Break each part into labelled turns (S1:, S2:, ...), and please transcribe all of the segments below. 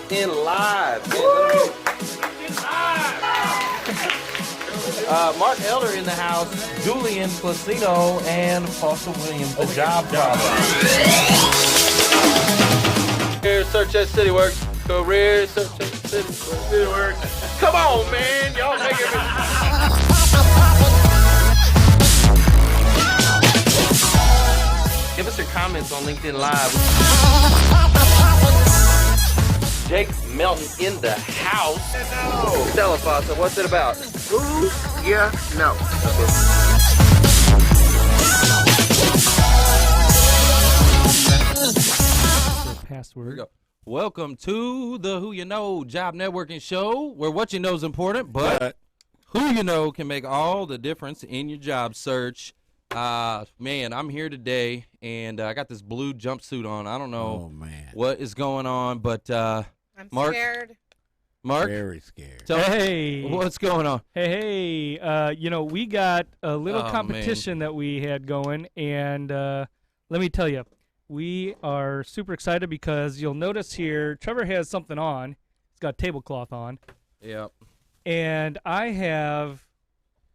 S1: LinkedIn Live. Mark Elder in the house, Julian Placino, and Foster Williams, the job problem. Career search at CityWorks. Career search at CityWorks. Come on, man. Y'all making me. Give us your comments on LinkedIn Live. Jake Melton in the house. No. Tell us, Foster, what's it about?
S2: Ooh, yeah, no.
S3: Password.
S1: Welcome to the Who You Know Job Networking Show, where what you know is important, but who you know can make all the difference in your job search. Man, I'm here today, and I got this blue jumpsuit on. I don't know what is going on, but
S4: I'm
S1: Mark,
S4: scared.
S1: Mark,
S5: very scared.
S3: Hey,
S1: what's going on?
S3: Hey, we got a little competition that we had going, and let me tell you, we are super excited because you'll notice here, Trevor has something on. He's got a tablecloth on.
S1: Yep.
S3: And I have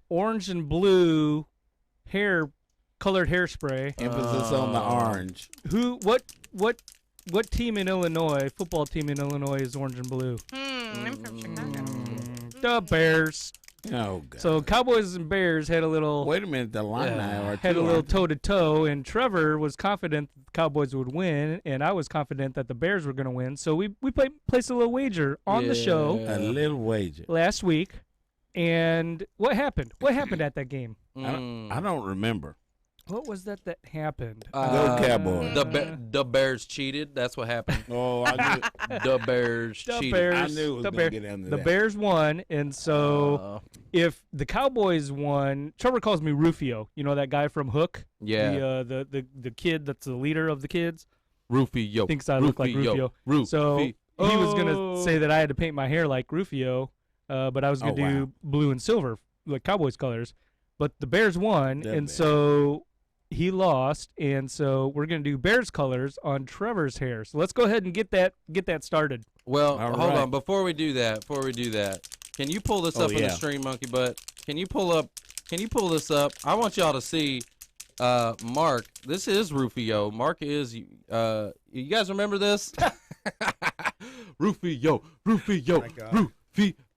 S3: orange and blue colored hairspray.
S5: Emphasis on the orange.
S3: What team in Illinois, football team in Illinois, is orange and blue?
S4: I'm from Chicago.
S3: The Bears.
S5: Oh, God.
S3: So Cowboys and Bears had a little.
S5: Wait a minute, the line
S3: had a little toe-to-toe, and Trevor was confident that the Cowboys would win, and I was confident that the Bears were going to win. So we placed a little wager on the show.
S5: A little wager.
S3: Last week. And what happened? What happened at that game?
S5: I don't remember.
S3: What was that happened?
S5: Go Cowboys.
S1: The Bears cheated. That's what happened.
S5: Oh, I knew.
S1: The Bears cheated.
S5: I knew it was going to get under
S3: the
S5: that.
S3: Bears won, and so if the Cowboys won, Trevor calls me Rufio. You know that guy from Hook?
S1: Yeah.
S3: The kid that's the leader of the kids?
S1: Rufio.
S3: Thinks I look like Rufio. So he was going to say that I had to paint my hair like Rufio, but I was going to do blue and silver, like Cowboys colors. But the Bears won, so he lost, and so we're going to do Bears colors on Trevor's hair. So let's go ahead and get that started.
S1: Well, hold on. Before we do that, can you pull this up in the stream, Monkey Butt? Can you pull this up? I want y'all to see Mark. This is Rufio. Mark is you guys remember this? Rufio.
S5: Oh.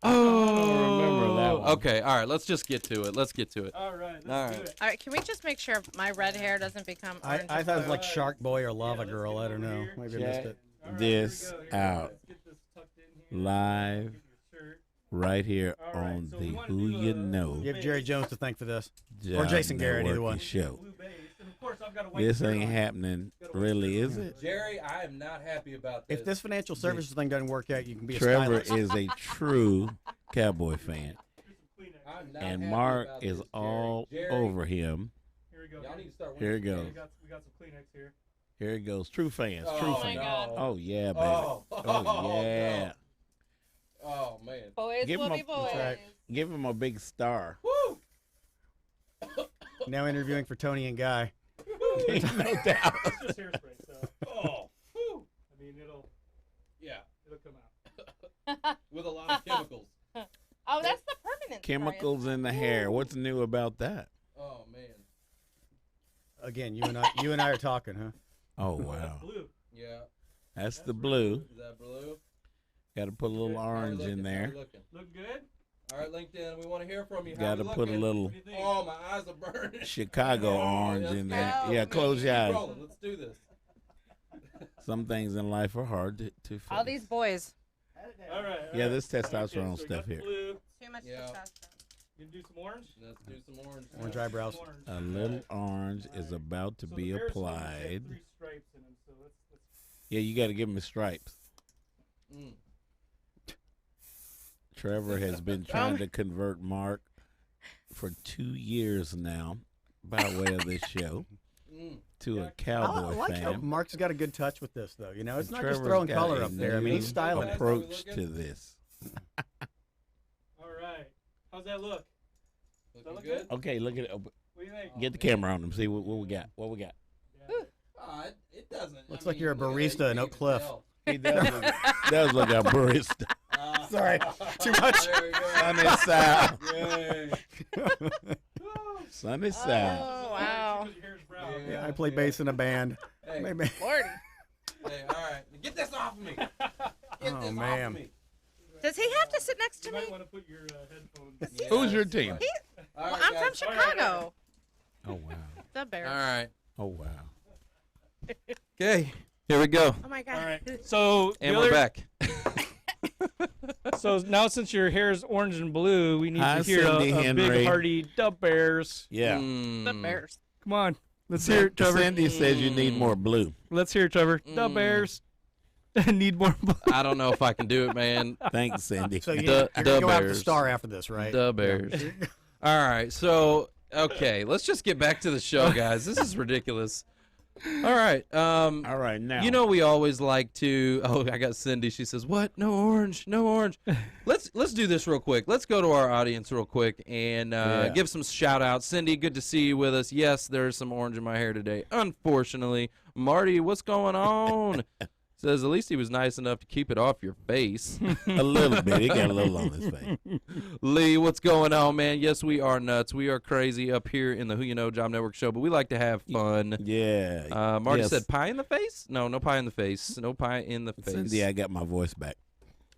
S1: Oh,
S5: I don't remember that one.
S1: Okay, all right, let's just get to it.
S3: All right, let's do it.
S4: All right, can we just make sure my red hair doesn't become orange?
S2: I thought it was like Shark Boy or Lava Girl. I don't know. Maybe I missed it.
S5: This out live right here on the Who You Know.
S2: You have Jerry Jones to thank for this.
S5: Job
S2: Or Jason Garrett, either one.
S5: Show. This ain't happening, really, is it?
S1: Jerry, I am not happy about this.
S2: If this financial services thing doesn't work out, you can be a
S5: Trevor
S2: stylist.
S5: is a true Cowboy fan, and Mark is all over him.
S3: Here we go.
S5: Here it goes.
S3: We got some Kleenex here.
S5: Here it goes. True fans. True
S4: Oh, my
S5: fans.
S4: God.
S5: Oh, yeah, baby. Oh, yeah.
S1: Oh, man.
S4: Boys
S5: Give
S4: will
S5: him
S4: be
S5: a-
S4: boys.
S2: right.
S5: Give him a big star.
S1: Woo!
S2: Now interviewing for Tony and Guy.
S5: No doubt.
S3: It's just hairspray, so.
S1: Oh, whew.
S3: I mean, it'll come out.
S1: With a lot of chemicals.
S4: Oh, that's the permanent spray.
S5: Chemicals in the hair. What's new about that?
S1: Oh, man.
S2: Again, you and I are talking, huh?
S5: Oh, wow.
S3: Blue.
S1: Yeah.
S5: That's the blue.
S1: Is that blue?
S5: Got to put a little orange in there.
S3: Look good?
S1: All right, LinkedIn, we want to hear from you.
S5: Got to put a little
S1: Oh, my eyes are burning.
S5: Chicago orange in there.
S4: Oh,
S5: Yeah, close your eyes.
S1: Let's do this.
S5: Some things in life are hard to face.
S4: All these boys.
S3: All right.
S5: Yeah, this testosterone
S3: so we
S5: stuff
S3: got
S5: here.
S3: Blue.
S4: Too much
S1: Yeah.
S4: testosterone.
S3: You do some orange?
S1: Let's do some orange.
S2: Orange eyebrows.
S5: A little orange is about to
S3: So
S5: be
S3: the Bears ones have
S5: applied.
S3: 3 stripes in them, so let's
S5: Yeah, you got to give him the stripes.
S1: Mm.
S5: Trevor has been trying to convert Mark for 2 years now by way of this show to a
S2: I
S5: Cowboy
S2: like how
S5: fan.
S2: Mark's got a good touch with this, though. You know, it's
S5: And
S2: not just
S5: Trevor's
S2: throwing
S5: got
S2: color
S5: a
S2: up there. I mean, he's
S5: new
S2: styling it.
S5: approach to this.
S3: All right. How's that look?
S1: Looking
S3: look
S1: good?
S5: Okay, look at it.
S3: What do you think?
S5: Get the camera on him. See what we got. What we got.
S1: It doesn't.
S2: Looks like you're a barista in Oak Cliff.
S5: He does look like a barista.
S2: Sorry, too much.
S5: Sunny side. Sunny side.
S4: Oh, wow.
S2: Yeah, I play bass in a band.
S1: Hey,
S2: Maybe.
S4: Lord.
S1: hey, all right. Get this off of me. Get this off
S2: man.
S1: of me.
S4: Does he have to sit next to me?
S3: want to put your headphones.
S1: Yeah,
S5: Who's your
S1: that's
S5: team?
S1: fine. All
S4: Well,
S1: right,
S4: I'm from
S1: guys.
S4: Chicago.
S5: Oh wow.
S4: The Bears.
S1: All right.
S5: Oh wow.
S1: Okay. Here we go.
S4: Oh, my God.
S3: All right. So
S1: And
S3: the
S1: we're
S3: other-
S1: back.
S3: So now since your hair is orange and blue, we need
S5: Hi,
S3: to hear
S5: Cindy
S3: a
S5: Henry.
S3: big hearty "The Bears."
S5: Yeah.
S4: The Bears.
S3: Come on, let's hear it, Trevor.
S5: Cindy says you need more blue.
S3: Let's hear it, Trevor. The Bears need more blue.
S1: I don't know if I can do it, man.
S5: Thanks, Cindy.
S2: So you're
S1: The
S2: gonna go after the
S1: Bears.
S2: star after this, right?
S1: The Bears. All right. So, okay, let's just get back to the show, guys. This is ridiculous. All right.
S5: All right, now.
S1: You know we always like to. Oh, I got Cindy. She says, "What? No orange? No orange." Let's do this real quick. Let's go to our audience real quick and give some shout outs. Cindy, good to see you with us. Yes, there's some orange in my hair today. Unfortunately, Marty, what's going on? Says at least he was nice enough to keep it off your face.
S5: a little bit. He got a little on his face.
S1: Lee, what's going on, man? Yes, we are nuts. We are crazy up here in the Who You Know Job Network show, but we like to have fun.
S5: Yeah.
S1: Marty
S5: Yes.
S1: said pie in the face? No, no pie in the face. No pie in the face.
S5: Cindy, I got my voice back.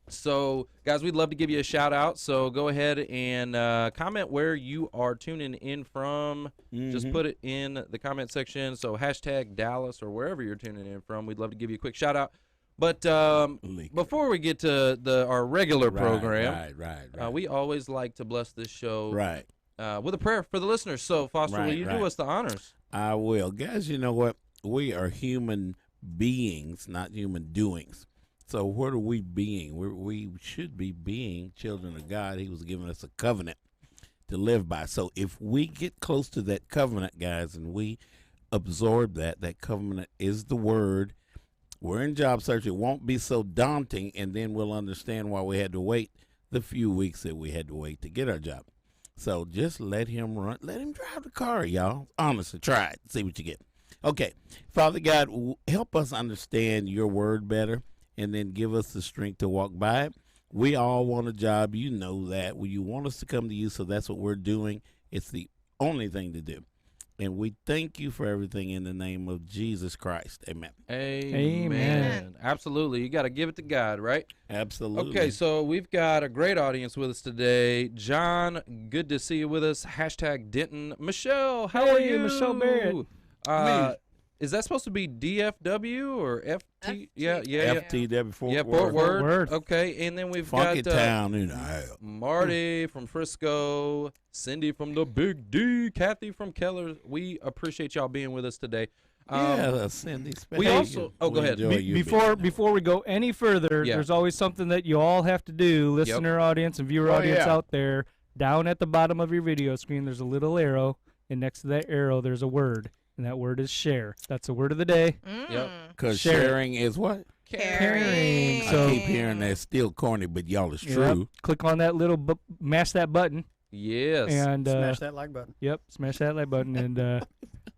S1: So, guys, we'd love to give you a shout out. So go ahead and comment where you are tuning in from. Just put it in the comment section. So hashtag Dallas or wherever you're tuning in from. We'd love to give you a quick shout out. But before we get to our regular program,
S5: Right.
S1: we always like to bless this show
S5: Right.
S1: with a prayer for the listeners. So, Foster, will you do us the honors?
S5: I will. Guys, you know what? We are human beings, not human doings. So what are we being? We should be being children of God. He was giving us a covenant to live by. So if we get close to that covenant, guys, and we absorb that covenant is the word. We're in job search. It won't be so daunting, and then we'll understand why we had to wait the few weeks that we had to wait to get our job. So just let him run. Let him drive the car, y'all. Honestly, try it. See what you get. Okay. Father God, help us understand your word better, and then give us the strength to walk by it. We all want a job. You know that. Well, you want us to come to you, so that's what we're doing. It's the only thing to do. And we thank you for everything in the name of Jesus Christ. Amen.
S1: Amen. Absolutely. You got to give it to God, right?
S5: Absolutely.
S1: Okay, so we've got a great audience with us today. John, good to see you with us. Hashtag Denton. Michelle, how are you?
S3: Michelle Barrett.
S1: Is that supposed to be DFW or FT? Yeah.
S5: FTW Fort
S1: Yeah, Fort
S5: Worth.
S1: Worth. Okay, and then we've
S5: Funky
S1: got
S5: town in the house.
S1: Marty from Frisco, Cindy from the Big D, Kathy from Keller. We appreciate y'all being with us today.
S5: Cindy.
S1: we also- oh, go ahead.
S3: Before we go any further,
S1: Yeah.
S3: there's always something that you all have to do, listener audience and viewer audience out there. Down at the bottom of your video screen, there's a little arrow, and next to that arrow, there's a word, and that word is share. That's the word of the day.
S1: Yep.
S5: Because
S3: Share it.
S5: sharing is what?
S3: Caring.
S5: I
S3: So-
S5: keep hearing that still corny, but y'all is
S3: Yep.
S5: true.
S3: Click on that little, mash that button,
S1: Yes.
S3: and
S2: Smash that like button.
S3: smash that like button, and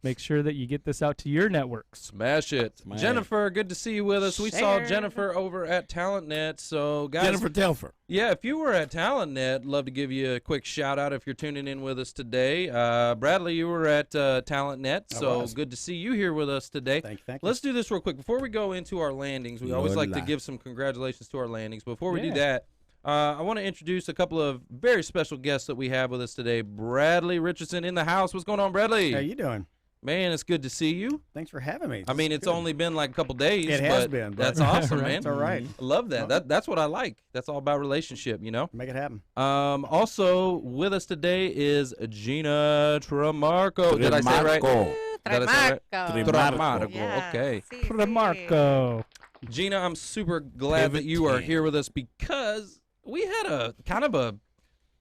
S3: make sure that you get this out to your networks.
S1: Smash it.
S5: Smash.
S1: Jennifer, good to see you with us. We saw
S4: Share.
S1: Jennifer over at TalentNet. So, guys,
S5: Jennifer Telfer.
S1: yeah, if you were at TalentNet, love to give you a quick shout out if you're tuning in with us today. Bradley, you were at TalentNet, so
S2: was.
S1: good to see you here with us today.
S2: Thank you.
S1: Let's do this real quick. Before we go into our landings, we always like to give some congratulations to our landings. Before we do that, I want to introduce a couple of very special guests that we have with us today. Bradley Richardson in the house. What's going on, Bradley?
S2: How you doing?
S1: Man, it's good to see you.
S2: Thanks for having me.
S1: I mean, it's only been like a couple days.
S2: It has
S1: but
S2: been, but
S1: That's awesome, man.
S2: It's all right.
S1: I love that. That's what I like. That's all about relationship, you know?
S2: Make it happen.
S1: Also with us today is Gina Trimarco. Did I say it right? Did I say it right? Trimarco.
S4: Yeah.
S1: Okay.
S3: Trimarco.
S1: Gina, I'm super glad that you are here with us because we had a kind of a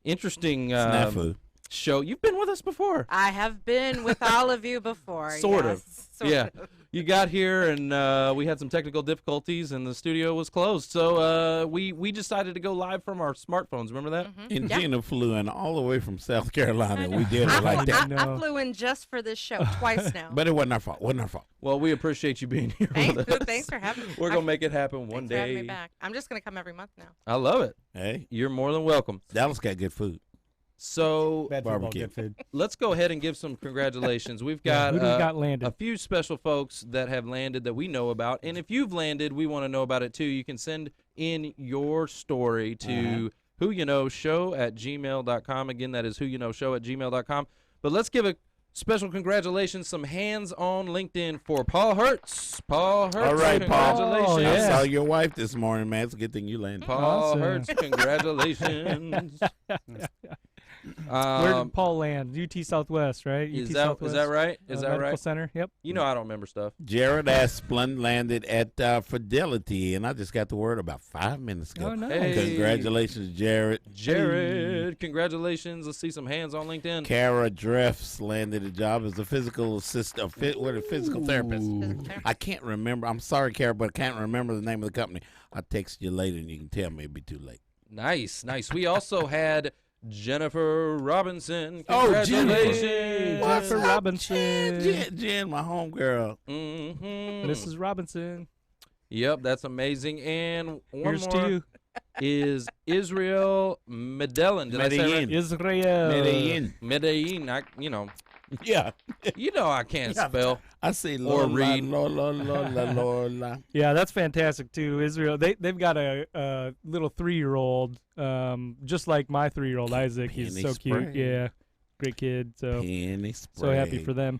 S1: interesting
S5: Snafu.
S1: show. You've been with us before.
S4: I have been with all of you before.
S1: Sort of.
S4: Sort
S1: Yeah.
S4: of.
S1: You got here, and we had some technical difficulties, and the studio was closed. So we decided to go live from our smartphones. Remember that?
S5: And
S4: Yeah.
S5: Gina flew in all the way from South Carolina. We did
S4: I,
S5: it like
S4: flew,
S5: that.
S4: I flew in just for this show twice now.
S5: But it wasn't our fault. Wasn't our fault.
S1: Well, we appreciate you being here with us.
S4: Thanks for having me.
S1: We're going to make it happen one
S4: Thanks for having
S1: day.
S4: me back. I'm just going to come every month now.
S1: I love it.
S5: Hey,
S1: You're more than welcome.
S5: Dallas got good food.
S1: So
S2: Bad football,
S5: Barbecue.
S2: good food.
S1: let's go ahead and give some congratulations. We've
S3: Yeah,
S1: got,
S3: who do we got
S1: a
S3: landed?
S1: few special folks that have landed that we know about. And if you've landed, we want to know about it too. You can send in your story to whoyouknowshow@gmail.com. Again, that is whoyouknowshow@gmail.com. But let's give a special congratulations, some hands on LinkedIn for Paul Hertz. Paul Hertz,
S5: All right, Paul.
S1: congratulations.
S3: Oh, yeah.
S5: I saw your wife this morning, man. It's a good thing you landed.
S1: Paul
S3: Awesome.
S1: Hertz, congratulations.
S3: Where did Paul land? UT Southwest, right?
S1: Is
S3: UT
S1: that
S3: Southwest,
S1: right? Is that
S3: Medical
S1: right?
S3: Center. Yep.
S1: You know I don't remember stuff.
S5: Jared Asplund landed at Fidelity, and I just got the word about 5 minutes ago.
S3: Oh, nice.
S1: Hey.
S5: Congratulations, Jared.
S1: Jared, congratulations. Let's see some hands on LinkedIn.
S5: Kara Dreffs landed a job as a physical assistant, a physical therapist.
S4: Physical therapy.
S5: I can't remember. I'm sorry, Kara, but I can't remember the name of the company. I'll text you later, and you can tell me it'd be too late.
S1: Nice, nice. We also had Jennifer Robinson.
S5: Oh, Jennifer.
S1: Congratulations.
S3: What's Jennifer Robinson.
S5: Jen, my homegirl.
S1: Mm-hmm.
S3: Mrs. Robinson.
S1: Yep, that's amazing. And one
S3: Here's
S1: more
S3: to you.
S1: is Israel Medellin. Did I say right?
S5: Medellin.
S3: Israel.
S5: Medellin.
S1: Medellin.
S5: Yeah.
S1: I can't
S5: Yeah.
S1: spell.
S5: I see
S1: Or read.
S5: Lola.
S3: Yeah, that's fantastic too. Israel, they've got a little 3-year-old, just like my 3-year-old Isaac. He's
S5: Penny
S3: so cute.
S5: spray.
S3: Yeah, great kid. So
S5: Penny
S3: so happy
S5: spray.
S3: for them.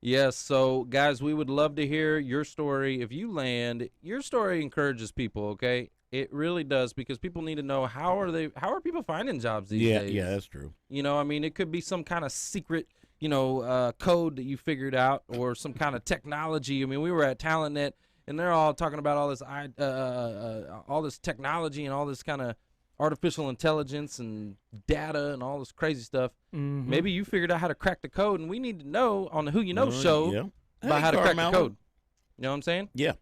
S1: Yes, so guys, we would love to hear your story. If you land, your story encourages people, okay? It really does, because people need to know how are people finding jobs these days?
S5: Yeah, that's true.
S1: It could be some kind of secret, code that you figured out, or some kind of technology. I mean, we were at TalentNet, and they're all talking about all this technology and all this kind of artificial intelligence and data and all this crazy stuff.
S3: Mhm.
S1: Maybe you figured out how to crack the code, and we need to know on the Who You Know show
S5: Yeah.
S1: about
S5: Hey,
S1: how to crack the
S5: Carmella.
S1: code. You know what I'm saying?
S5: Yeah.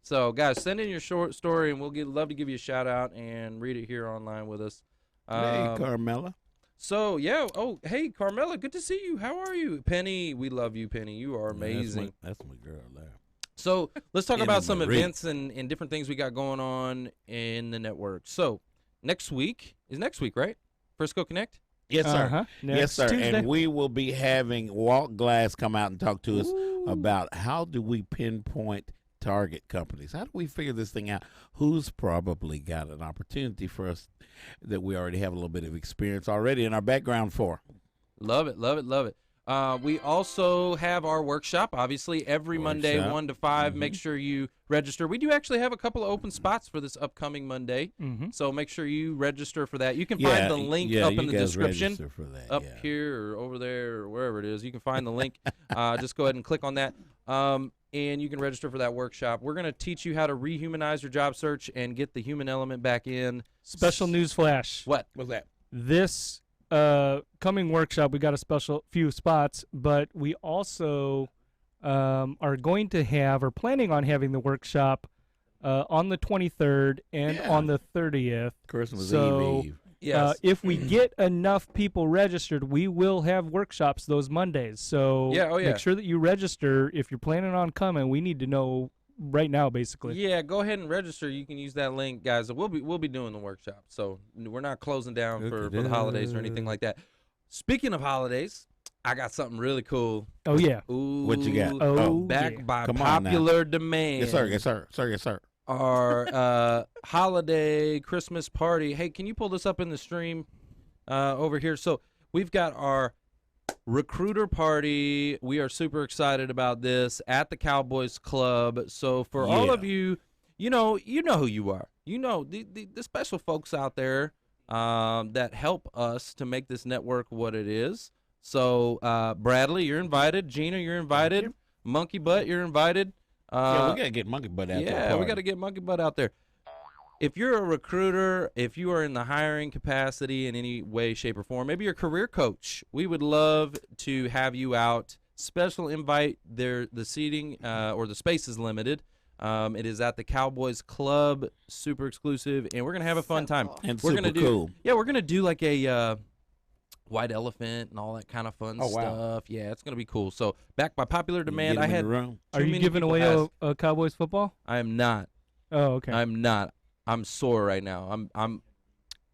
S1: So, guys, send in your short story, and we'll love to give you a shout out and read it here online with us.
S5: Hey, Carmella.
S1: So, yeah. Oh, hey, Carmela, good to see you. How are you? Penny, we love you, Penny. You are amazing.
S5: That's my girl there.
S1: So, let's talk
S5: Penny
S1: about some
S5: Marie.
S1: events and different things we got going on in the network. So, next week, right? Frisco Connect?
S5: Yes, sir.
S3: Uh-huh.
S5: Yes,
S3: Next
S5: sir.
S3: Tuesday.
S5: And we will be having Walt Glass come out and talk to us
S1: Ooh.
S5: about how do we pinpoint target companies? How do we figure this thing out? Who's probably got an opportunity for us that we already have a little bit of experience already in our background for?
S1: Love it, love it, love it. We also have our workshop, obviously, every Monday,
S5: Workshop.
S1: 1 to 5.
S5: Mhm.
S1: Make sure you register. We do actually have a couple of open spots for this upcoming Monday,
S3: Mhm.
S1: so make sure you register for that. You can find the link up
S5: you
S1: in the
S5: guys
S1: description,
S5: register for that,
S1: up
S5: yeah.
S1: here or over there or wherever it is. You can find the link. Just go ahead and click on that, and you can register for that workshop. We're going to teach you how to rehumanize your job search and get the human element back in.
S3: Special news flash.
S1: What?
S5: What's that?
S3: This coming workshop, we got a special few spots, but we also are going to have, or planning on having, the workshop on the 23rd and
S5: Yeah.
S3: on the 30th.
S5: Christmas
S3: So,
S5: Eve.
S1: Yes.
S3: If we get enough people registered, we will have workshops those Mondays. So
S1: Yeah, oh, yeah.
S3: make sure that you register. If you're planning on coming, we need to know right now, basically.
S1: Yeah, go ahead and register. You can use that link, guys. We'll be doing the workshop, so we're not closing down for the holidays or anything like that. Speaking of holidays, I got something really cool.
S3: Oh, yeah.
S1: Ooh,
S5: What you got?
S3: Oh,
S1: back
S3: yeah.
S1: by
S5: Come on now.
S1: popular demand.
S5: Yes, sir. Yes, sir. Sir, yes, sir.
S1: Our holiday Christmas party. Hey, can you pull this up in the stream over here? So we've got our recruiter party. We are super excited about this at the Cowboys Club. So for all
S5: Yeah.
S1: of you, you know who you are. You know the special folks out there that help us to make this network what it is. So Bradley, you're invited. Gina, you're invited. Monkey Butt, you're invited.
S5: Yeah, we got to get Monkey Butt out there.
S1: Yeah, we got to get Monkey Butt out there. if you're a recruiter, if you are in the hiring capacity in any way, shape, or form, maybe you're a career coach, we would love to have you out. Special invite. The seating or the space is limited. It is at the Cowboys Club, super exclusive, and we're gonna have a fun time.
S4: Cool.
S5: And
S1: We're
S5: super
S1: gonna do,
S5: cool.
S1: Yeah, we're gonna do like a white elephant and all that kind of fun
S5: Oh, wow.
S1: stuff. Yeah, it's gonna be cool. So back by popular demand,
S5: Get 'em
S1: I
S5: in
S1: had.
S5: the room.
S3: Are
S1: too
S3: you
S1: many
S3: giving
S1: people
S3: away
S1: ask.
S3: a Cowboys football?
S1: I am not.
S3: Oh, okay.
S1: I'm not. I'm sore right now.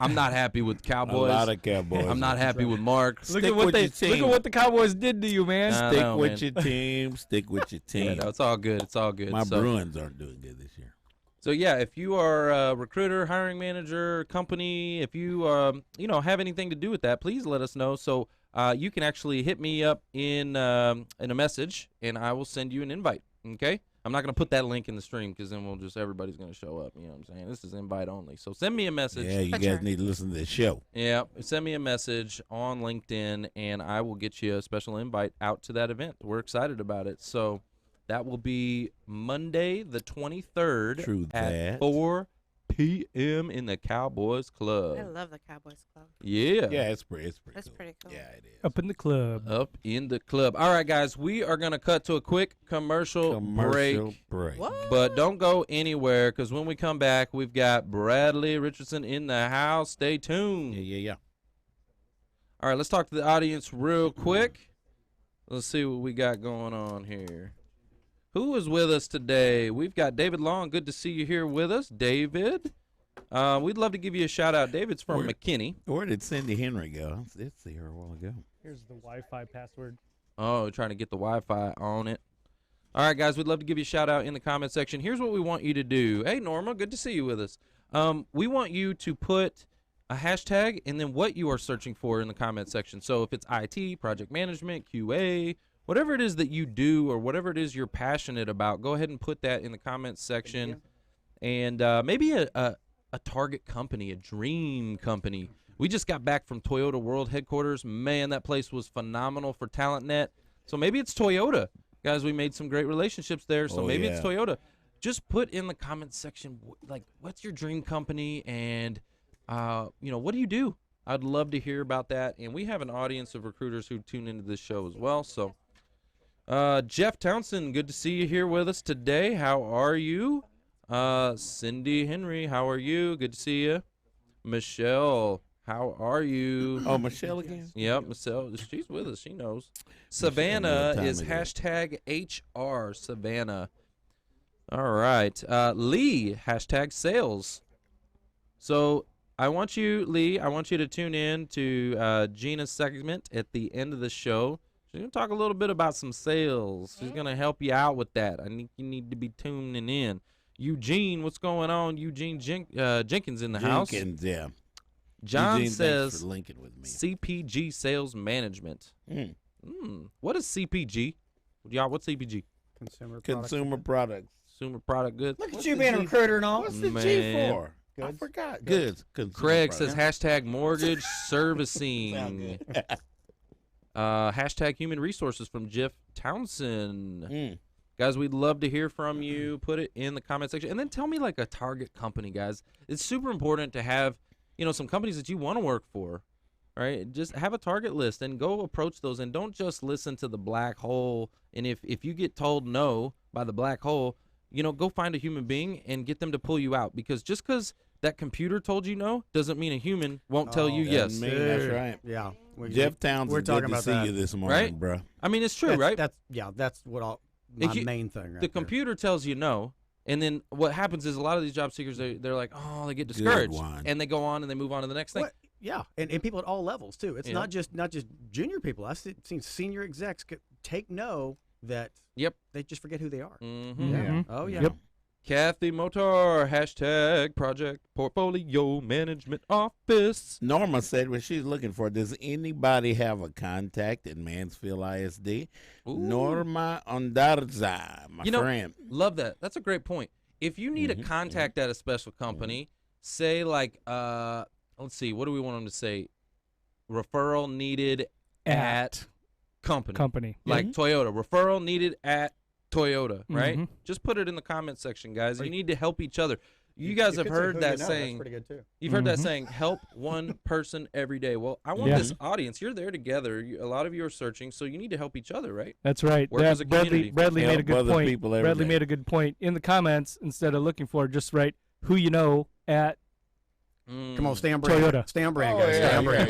S1: I'm not happy with Cowboys.
S5: A lot of Cowboys.
S1: I'm not happy with Mark.
S3: Look
S5: Stick
S3: at what
S5: with
S3: they
S5: your team.
S3: look at what the Cowboys did to you, man.
S1: I
S5: Stick
S1: know,
S5: with
S1: man.
S5: your team. Stick with your
S1: Yeah,
S5: team.
S1: no, it's all good. It's all good.
S5: My
S1: so,
S5: Bruins aren't doing good this year.
S1: So yeah, if you are a recruiter, hiring manager, company, if you have anything to do with that, please let us know. So you can actually hit me up in a message, and I will send you an invite. Okay, I'm not gonna put that link in the stream because then everybody's gonna show up. You know what I'm saying? This is invite only. So send me a message.
S5: Yeah, you guys need to listen to the show.
S1: Yeah, send me a message on LinkedIn, and I will get you a special invite out to that event. We're excited about it. So that will be Monday the 23rd
S5: True
S1: at
S5: that.
S1: 4 p.m. in the Cowboys Club.
S4: I love the Cowboys Club.
S1: Yeah.
S5: Yeah, it's pretty
S4: That's
S5: cool.
S4: pretty cool.
S5: Yeah, it is.
S3: Up in the club.
S1: Up in the club. All right, guys, we are going to cut to a quick commercial break.
S4: What?
S1: But don't go anywhere because when we come back, we've got Bradley Richardson in the house. Stay tuned.
S5: Yeah.
S1: All right, let's talk to the audience real quick. Let's see what we got going on here. Who is with us today? We've got David Long. Good to see you here with us, David. We'd love to give you a shout out. David's from McKinney.
S5: Where did Cindy Henry go? I did see her a while ago.
S3: Here's the Wi-Fi password.
S1: Oh, trying to get the Wi-Fi on it. All right, guys, we'd love to give you a shout out in the comment section. Here's what we want you to do. Hey, Norma, good to see you with us. We want you to put a hashtag and then what you are searching for in the comment section. So if it's IT, project management, QA, whatever it is that you do or whatever it is you're passionate about, go ahead and put that in the comments section. And maybe a target company, a dream company. We just got back from Toyota World Headquarters. Man, that place was phenomenal for TalentNet. So maybe it's Toyota. Guys, we made some great relationships there, so maybe it's Toyota. Just put in the comments section, like, what's your dream company and, what do you do? I'd love to hear about that. And we have an audience of recruiters who tune into this show as well, so. Jeff Townsend, good to see you here with us today. How are you? Cindy Henry, how are you? Good to see you. Michelle, how are you?
S5: Oh, Michelle again?
S1: Yep, Michelle, she's with us. She knows. Savannah is
S5: ago.
S1: hashtag HR Savannah. All right. Lee, hashtag sales. So I want you, Lee, to tune in to Gina's segment at the end of the show. She's going to talk a little bit about some sales. She's going to help you out with that. I think you need to be tuning in. Eugene, what's going on? Eugene Jenkins in the house.
S5: Jenkins, yeah.
S1: John
S5: Eugene,
S1: says
S5: thanks for linking with me.
S1: CPG sales management. What is CPG? Y'all, what's CPG?
S2: Consumer
S5: products.
S1: Consumer product goods.
S2: Look at you being a recruiter and all.
S5: What's the
S1: Man.
S5: G for? I forgot. Goods. Consumer
S1: Craig
S5: products.
S1: says hashtag mortgage servicing. Hashtag human resources from Jeff Townsend. Guys, we'd love to hear from you. Put it in the comment section. And then tell me like a target company, guys. It's super important to have, some companies that you want to work for. Right? Just have a target list and go approach those. And don't just listen to the black hole. And if you get told no by the black hole, go find a human being and get them to pull you out. Because just because that computer told you no doesn't mean a human won't tell you yes.
S5: That's right.
S2: Yeah.
S5: Jeff Townsend,
S2: we're talking
S5: good to
S2: about
S5: see
S2: that.
S5: you this morning,
S1: Right?
S5: bro.
S1: I mean, it's true, right?
S2: That's what my main thing. Right
S1: The computer tells you no, and then what happens is a lot of these job seekers they're like, oh, they get discouraged, and they go on and they move on to the next thing.
S2: What? Yeah, and people at all levels too. It's not just junior people. I've seen senior execs take no that.
S1: Yep.
S2: They just forget who they are.
S1: Mm-hmm.
S2: Yeah.
S3: Mhm.
S2: Oh yeah.
S3: Yep.
S1: Kathy Motar, hashtag project portfolio management office.
S5: Norma said when she's looking for, does anybody have a contact at Mansfield ISD?
S1: Ooh.
S5: Norma Ondarza, my friend.
S1: Love that. That's a great point. If you need a contact at a special company, say like, let's see, what do we want them to say? Referral needed at company. Like Toyota. Referral needed at Toyota, right? Just put it in the comment section, guys. You need to help each other. You guys have
S2: could say
S1: heard
S2: who
S1: that
S2: you know.
S1: saying.
S2: That's pretty good too.
S1: You've heard that saying, help one person every day. Well, I want this audience. You're there together. A lot of you are searching, so you need to help each other, right?
S3: That's right.
S1: Work as a community.
S3: Bradley made a good
S5: other
S3: point.
S5: people every
S3: Bradley
S5: day.
S3: made a good point. In the comments, instead of looking for, just write who you know at
S2: Come on, stay on brand.
S3: Toyota.
S2: Stay on brand, guys. Stay on brand.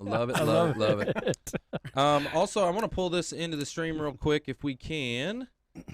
S1: Love it, love it. Also, I want to pull this into the stream real quick if we can.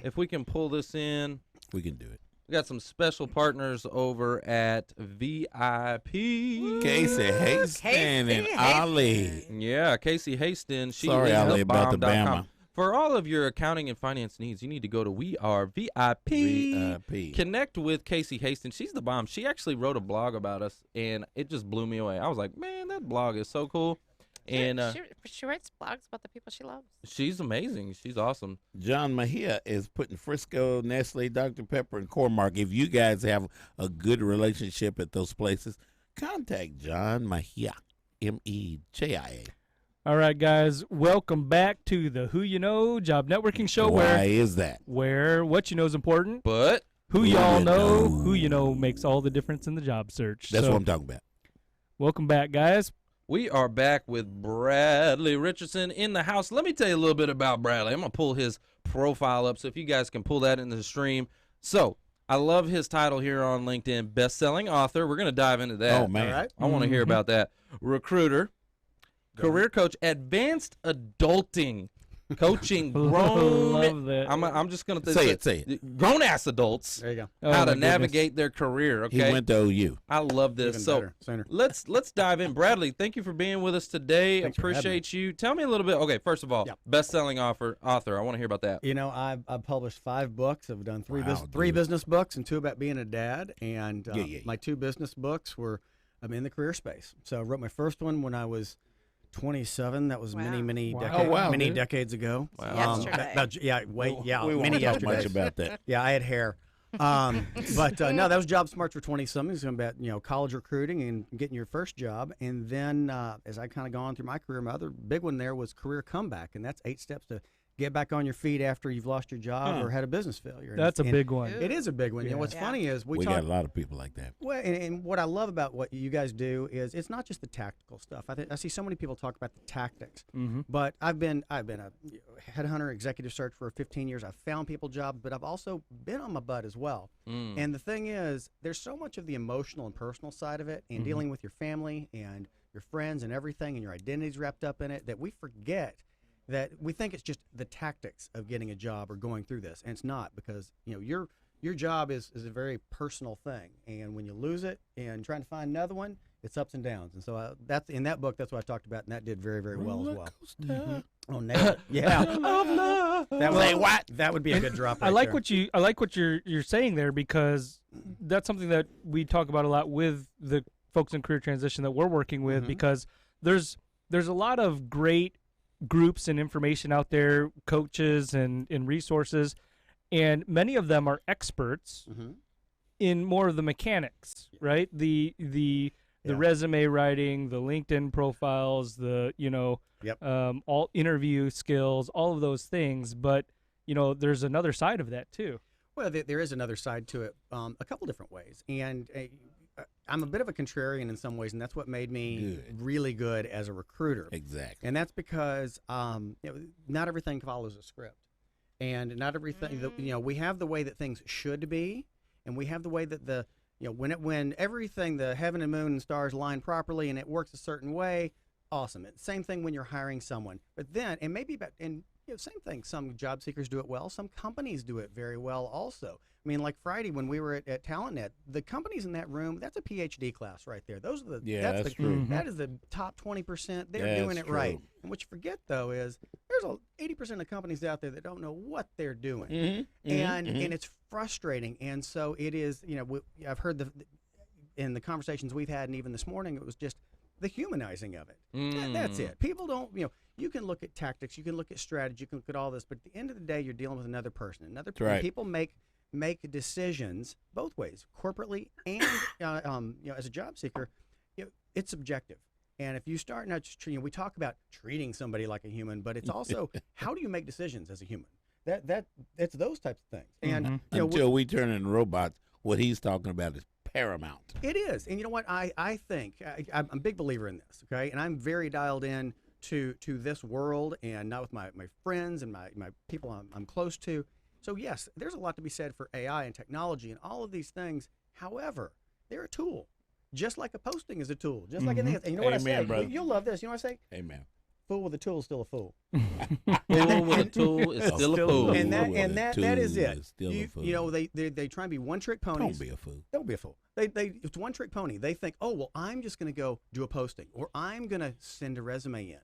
S1: If we can pull this in.
S5: We can do it.
S1: We got some special partners over at VIP.
S5: Casey Haston and Ali.
S1: Yeah, Casey Haston. She
S5: Sorry,
S1: is
S5: Ali, about the
S1: helpbomb.com.
S5: Bama.
S1: For all of your accounting and finance needs, you need to go to We Are VIP.
S5: VIP.
S1: Connect with Casey Haston. She's the bomb. She actually wrote a blog about us, and it just blew me away. I was like, man, that blog is so cool. And
S4: she writes blogs about the people she loves.
S1: she's amazing. She's awesome.
S5: John Mejia is putting Frisco, Nestle, Dr. Pepper, and Cormark. If you guys have a good relationship at those places, contact John Mejia, Mejia.
S3: All right, guys, welcome back to the Who You Know Job Networking Show.
S5: Why is that?
S3: Where what you know is important,
S1: But
S3: who y'all know, who you know makes all the difference in the job search.
S5: That's
S3: So,
S5: what I'm talking about.
S3: welcome back, guys.
S1: we are back with Bradley Richardson in the house. Let me tell you a little bit about Bradley. I'm going to pull his profile up so if you guys can pull that into the stream. So I love his title here on LinkedIn, best-selling author. We're going to dive into that.
S5: Oh, man.
S2: All right.
S1: I want to hear about that. Recruiter, career coach, advanced adulting, coaching grown.
S3: Love that.
S1: I'm just going to
S5: Say it.
S1: grown-ass adults.
S2: There you go.
S3: Oh,
S1: How
S3: my
S1: to
S3: goodness.
S1: navigate their career.
S5: He
S1: Okay,
S5: went to OU.
S1: I love this.
S2: Even
S1: So
S2: better. Sooner.
S1: let's dive in. Bradley, thank you for being with us today.
S2: Thanks for having
S1: Appreciate you. Tell me a little bit. Okay, first of all,
S2: Yep.
S1: best-selling author. I want to hear about that.
S2: You know, I've published 5 books. I've done three
S5: Wow,
S2: three
S5: dude.
S2: business books and 2 about being a dad. And
S5: Yeah.
S2: my 2 business books I'm in the career space. So I wrote my first one when I was 27. That was
S4: Wow.
S2: many
S3: Wow.
S2: decades,
S5: Oh, wow,
S2: many
S5: dude.
S2: decades ago.
S1: Wow.
S4: Yesterday.
S5: We
S2: many
S5: won't talk
S2: yesterdays.
S5: much about that.
S2: Yeah, I had hair. But no, that was Job Smarts for 20-something. It's about college recruiting and getting your first job. And then as I kind of gone through my career, my other big one there was career comeback, and that's 8 steps to get back on your feet after you've lost your job or had a business failure.
S3: That's a
S2: And
S3: big one.
S2: It is a big one. You know, what's
S4: Yeah.
S2: funny is
S5: We got a lot of people like that.
S2: well, and what I love about what you guys do is it's not just the tactical stuff. I see so many people talk about the tactics, but I've been a headhunter, executive search for 15 years. I've found people jobs, but I've also been on my butt as well. And the thing is, there's so much of the emotional and personal side of it, and dealing with your family and your friends and everything, and your identity's wrapped up in it, that we forget that we think it's just the tactics of getting a job or going through this, and it's not, because your job is a very personal thing, and when you lose it and trying to find another one, it's ups and downs. And so that's in that book. That's what I talked about, and that did very, very well as well. Oh, nailed it. Yeah. That would be a good drop. Right
S3: I like
S2: there.
S3: what you're saying there, because that's something that we talk about a lot with the folks in career transition that we're working with, because there's a lot of great groups and information out there, coaches and resources, and many of them are experts in more of the mechanics, right? The resume writing, the LinkedIn profiles, all interview skills, all of those things. But there's another side of that too.
S2: Well, there is another side to it, a couple different ways, and I'm a bit of a contrarian in some ways, and that's what made me really good as a recruiter.
S5: Exactly.
S2: And that's because not everything follows a script, and not everything. We have the way that things should be, and we have the way that when everything, the heaven and moon and stars line properly, and it works a certain way. Awesome. Same thing when you're hiring someone, but then same thing. Some job seekers do it well. Some companies do it very well also. I mean, like Friday when we were at TalentNet, the companies in that room, that's a PhD class right there. Those are that's true. That is the top 20%. They're doing it right. And what you forget, though, is there's 80% of companies out there that don't know what they're doing. And it's frustrating. And so it is, I've heard in the conversations we've had, and even this morning, it was just the humanizing of it. That's it. People don't, you can look at tactics, you can look at strategy, you can look at all this, but at the end of the day, you're dealing with another person. People make decisions both ways, corporately and as a job seeker. It's subjective, and if you start not just we talk about treating somebody like a human, but it's also how do you make decisions as a human. That's those types of things. And
S5: until we turn into robots, what he's talking about is paramount.
S2: It is. And you know what? I think I'm a big believer in this, okay? And I'm very dialed in to this world, and not with my friends and my people I'm close to. So, yes, there's a lot to be said for AI and technology and all of these things. However, they're a tool, just like a posting is a tool, just like anything else. And you know what I say?
S5: brother.
S2: You'll love this. You know what I say?
S5: Amen.
S2: Fool with a tool is still a fool.
S1: Fool with a tool is still a fool.
S2: And that is it.
S5: Still a fool.
S2: You know, they try and be one-trick ponies.
S5: Don't be a fool.
S2: Don't be a fool. It's one-trick pony. They think, oh, well, I'm just going to go do a posting, or I'm going to send a resume in.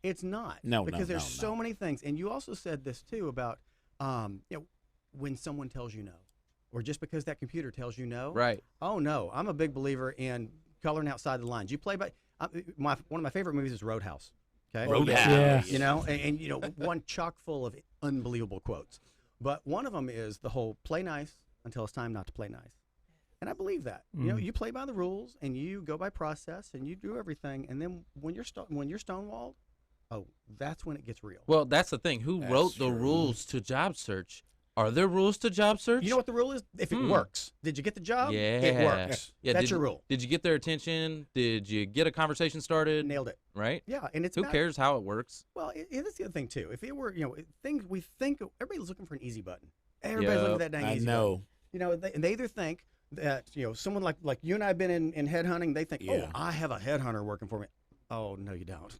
S2: It's not. Because there's so many things. And you also said this, too, about, when someone tells you no, or just because that computer tells you no.
S1: Right.
S2: Oh, no. I'm a big believer in coloring outside the lines. You play by one of my favorite movies is Roadhouse. Okay.
S5: Roadhouse.
S3: Yeah.
S2: You know, and you know, one chock full of unbelievable quotes. But one of them is the whole play nice until it's time not to play nice. And I believe that. You know, you play by the rules and you go by process and you do everything. And then when you're stonewalled, oh, that's when it gets real.
S1: Well, that's the thing. Who wrote the rules to job search? Are there rules to job search?
S2: You know what the rule is? If it works. Did you get the job?
S1: Yeah.
S2: It works.
S1: Yeah,
S2: That's your rule.
S1: Did you get their attention? Did you get a conversation started?
S2: Nailed it.
S1: Right?
S2: Yeah, and it's
S1: Who cares how it works?
S2: Well, that's the other thing too. If it were, you know, things we think everybody's looking for an easy button. Everybody's looking for that dang easy button. You know, they either think that, you know, someone like you and I have been in headhunting, they think, oh, I have a headhunter working for me. Oh, no, you don't.